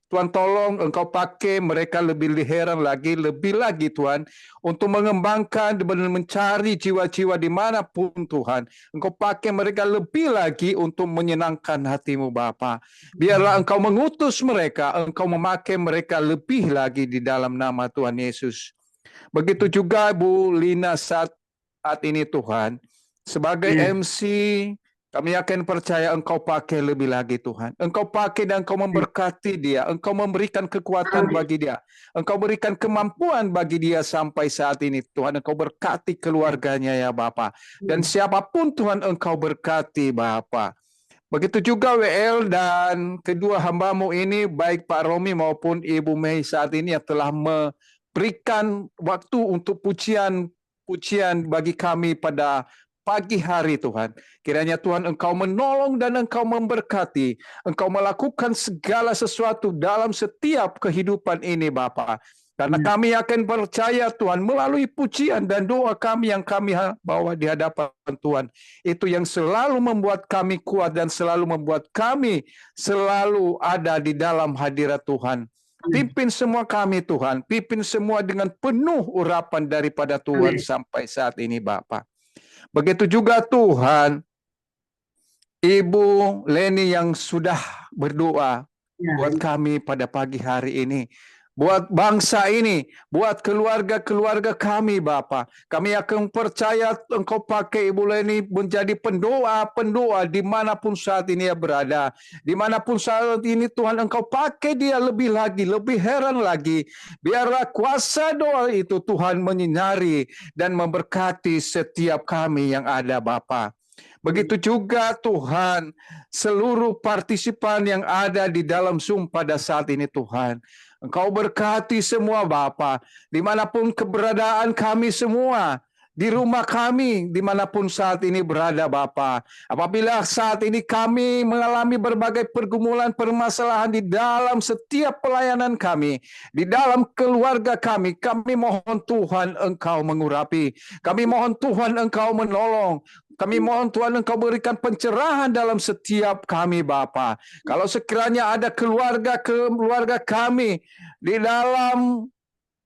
Tuhan tolong Engkau pakai mereka lebih heran lagi, lebih lagi Tuhan, untuk mengembangkan dan mencari jiwa-jiwa dimanapun Tuhan. Engkau pakai mereka lebih lagi untuk menyenangkan hati-Mu Bapa. Biarlah Engkau mengutus mereka, Engkau memakai mereka lebih lagi di dalam nama Tuhan Yesus. Begitu juga Bu Lina saat ini Tuhan, sebagai MC, kami akan percaya Engkau pakai lebih lagi Tuhan. Engkau pakai dan Engkau memberkati dia. Engkau memberikan kekuatan bagi dia. Engkau berikan kemampuan bagi dia sampai saat ini Tuhan. Engkau berkati keluarganya ya Bapa. Dan siapapun Tuhan Engkau berkati Bapa. Begitu juga WL dan kedua hamba-Mu ini, baik Pak Romi maupun Ibu Mei saat ini yang telah memberikan waktu untuk pujian bagi kami pada pagi hari Tuhan. Kiranya Tuhan Engkau menolong dan Engkau memberkati. Engkau melakukan segala sesuatu dalam setiap kehidupan ini Bapa. Karena kami akan percaya Tuhan melalui pujian dan doa kami yang kami bawa di hadapan Tuhan. Itu yang selalu membuat kami kuat dan selalu membuat kami selalu ada di dalam hadirat Tuhan. Pimpin semua kami Tuhan. Pimpin semua dengan penuh urapan daripada Tuhan sampai saat ini Bapa. Begitu juga Tuhan, Ibu Leni yang sudah berdoa buat kami pada pagi hari ini. Buat bangsa ini, buat keluarga-keluarga kami Bapa. Kami akan percaya Engkau pakai Ibu Leni menjadi pendoa-pendoa dimanapun saat ini dia berada. Dimanapun saat ini Tuhan Engkau pakai dia lebih lagi, lebih heran lagi. Biarlah kuasa doa itu Tuhan menyinari dan memberkati setiap kami yang ada Bapa. Begitu juga Tuhan, seluruh partisipan yang ada di dalam Zoom pada saat ini Tuhan. Engkau berkati semua Bapa, dimanapun keberadaan kami semua, di rumah kami, dimanapun saat ini berada Bapa. Apabila saat ini kami mengalami berbagai pergumulan permasalahan di dalam setiap pelayanan kami, di dalam keluarga kami mohon Tuhan Engkau mengurapi. Kami mohon Tuhan Engkau menolong. Kami mohon Tuhan Engkau berikan pencerahan dalam setiap kami Bapa. Kalau sekiranya ada keluarga kami di dalam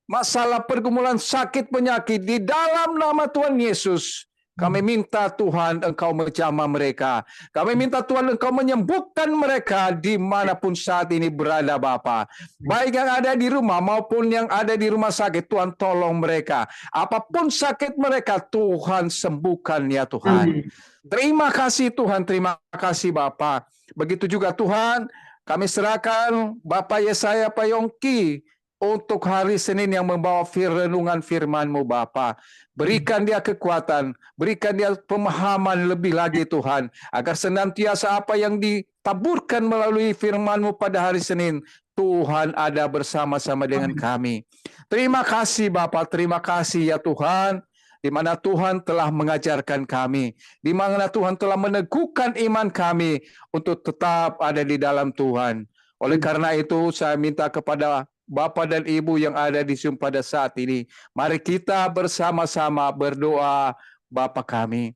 masalah pergumulan sakit penyakit, di dalam nama Tuhan Yesus, kami minta Tuhan Engkau menjamah mereka. Kami minta Tuhan Engkau menyembuhkan mereka dimanapun saat ini berada Bapa. Baik yang ada di rumah maupun yang ada di rumah sakit, Tuhan tolong mereka. Apapun sakit mereka, Tuhan sembuhkan ya Tuhan. Terima kasih Tuhan, terima kasih Bapa. Begitu juga Tuhan, kami serahkan Bapak Yesaya Pak Yongki untuk hari Senin yang membawa renungan firman-Mu Bapa. Berikan dia kekuatan, berikan dia pemahaman lebih lagi Tuhan, agar senantiasa apa yang ditaburkan melalui firman-Mu pada hari Senin, Tuhan ada bersama-sama dengan kami. Terima kasih Bapa, terima kasih ya Tuhan, di mana Tuhan telah mengajarkan kami, di mana Tuhan telah meneguhkan iman kami untuk tetap ada di dalam Tuhan. Oleh karena itu saya minta kepada Bapak dan Ibu yang ada di Zoom pada saat ini, mari kita bersama-sama berdoa. Bapa kami,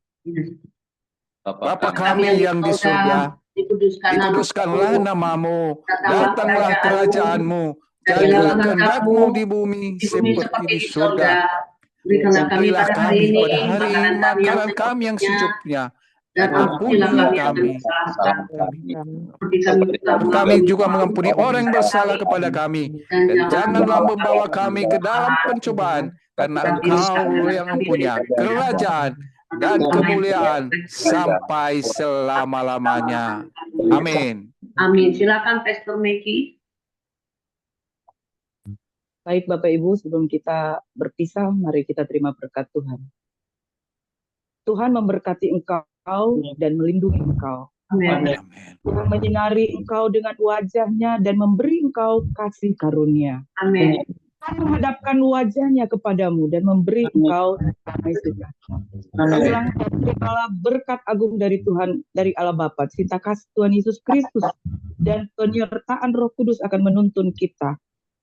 Bapa kami yang di surga, dikuduskanlah nama-Mu, datanglah kerajaan-Mu, jadilah kehendak-Mu di bumi seperti di surga. Berikanlah kami pada hari ini makanan kami yang secukupnya, dan ampunilah kami. Kami juga mengampuni orang yang bersalah kepada kami. Dan janganlah membawa kami ke dalam pencobaan, karena Engkau yang mempunyai kerajaan dan kemuliaan sampai selama-lamanya. Amin. Amin. Silakan Pastor Meki. Baik Bapak Ibu, sebelum kita berpisah, mari kita terima berkat Tuhan. Tuhan memberkati engkau dan melindungi engkau. Amin. Tuhan menyinari engkau dengan wajah-Nya dan memberi engkau kasih karunia. Amin. Tuhan menghadapkan wajah-Nya kepadamu dan memberi engkau damai sejahtera. Terimalah berkat agung dari Tuhan, dari Allah Bapa, cinta kasih Tuhan Yesus Kristus, dan penyertaan Roh Kudus akan menuntun kita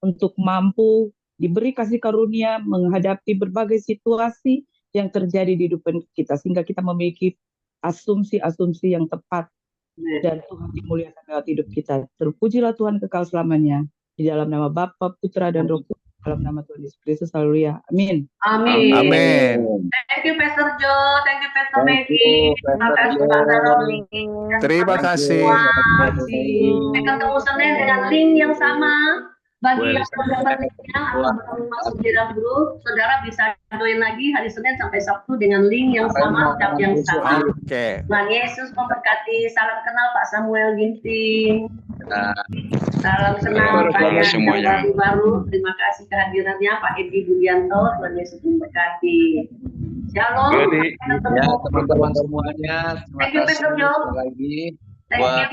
untuk mampu diberi kasih karunia menghadapi berbagai situasi yang terjadi di hidup kita, sehingga kita memiliki asumsi-asumsi yang tepat dan Tuhan dimuliakan dalam hidup kita. Terpujilah Tuhan kekal selamanya. Di dalam nama Bapa, Putra, dan Roh Kudus. Dalam nama Tuhan Yesus Kristus. Haleluya. Amin. Amin. Amin. Thank you Pastor Joe, thank you Pastor Maggie, terima kasih Pak Daroni. Terima kasih. Sampai ketemu Senin dengan link yang sama. Bagi yang belum dapat linknya atau belum masuk di dalam grup, saudara bisa join lagi hari Senin sampai Sabtu dengan link yang sama, tab yang sama. Oke. Tuhan Yesus memberkati. Salam kenal Pak Samuel Ginting. Salam kenal Pak yang baru. Terima kasih kehadirannya Pak Edi Budianto. Tuhan Yesus memberkati. Shalom. Ya, teman-teman semuanya. Terima kasih sekali lagi buat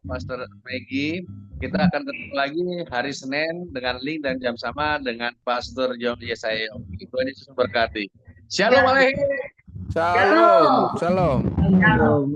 Pastor Maggie. Kita akan ketemu lagi hari Senin dengan link dan jam sama dengan Pastor John Yesaya. Tuhan Yesus memberkati. Shalom alaikum. Shalom. Shalom. Shalom.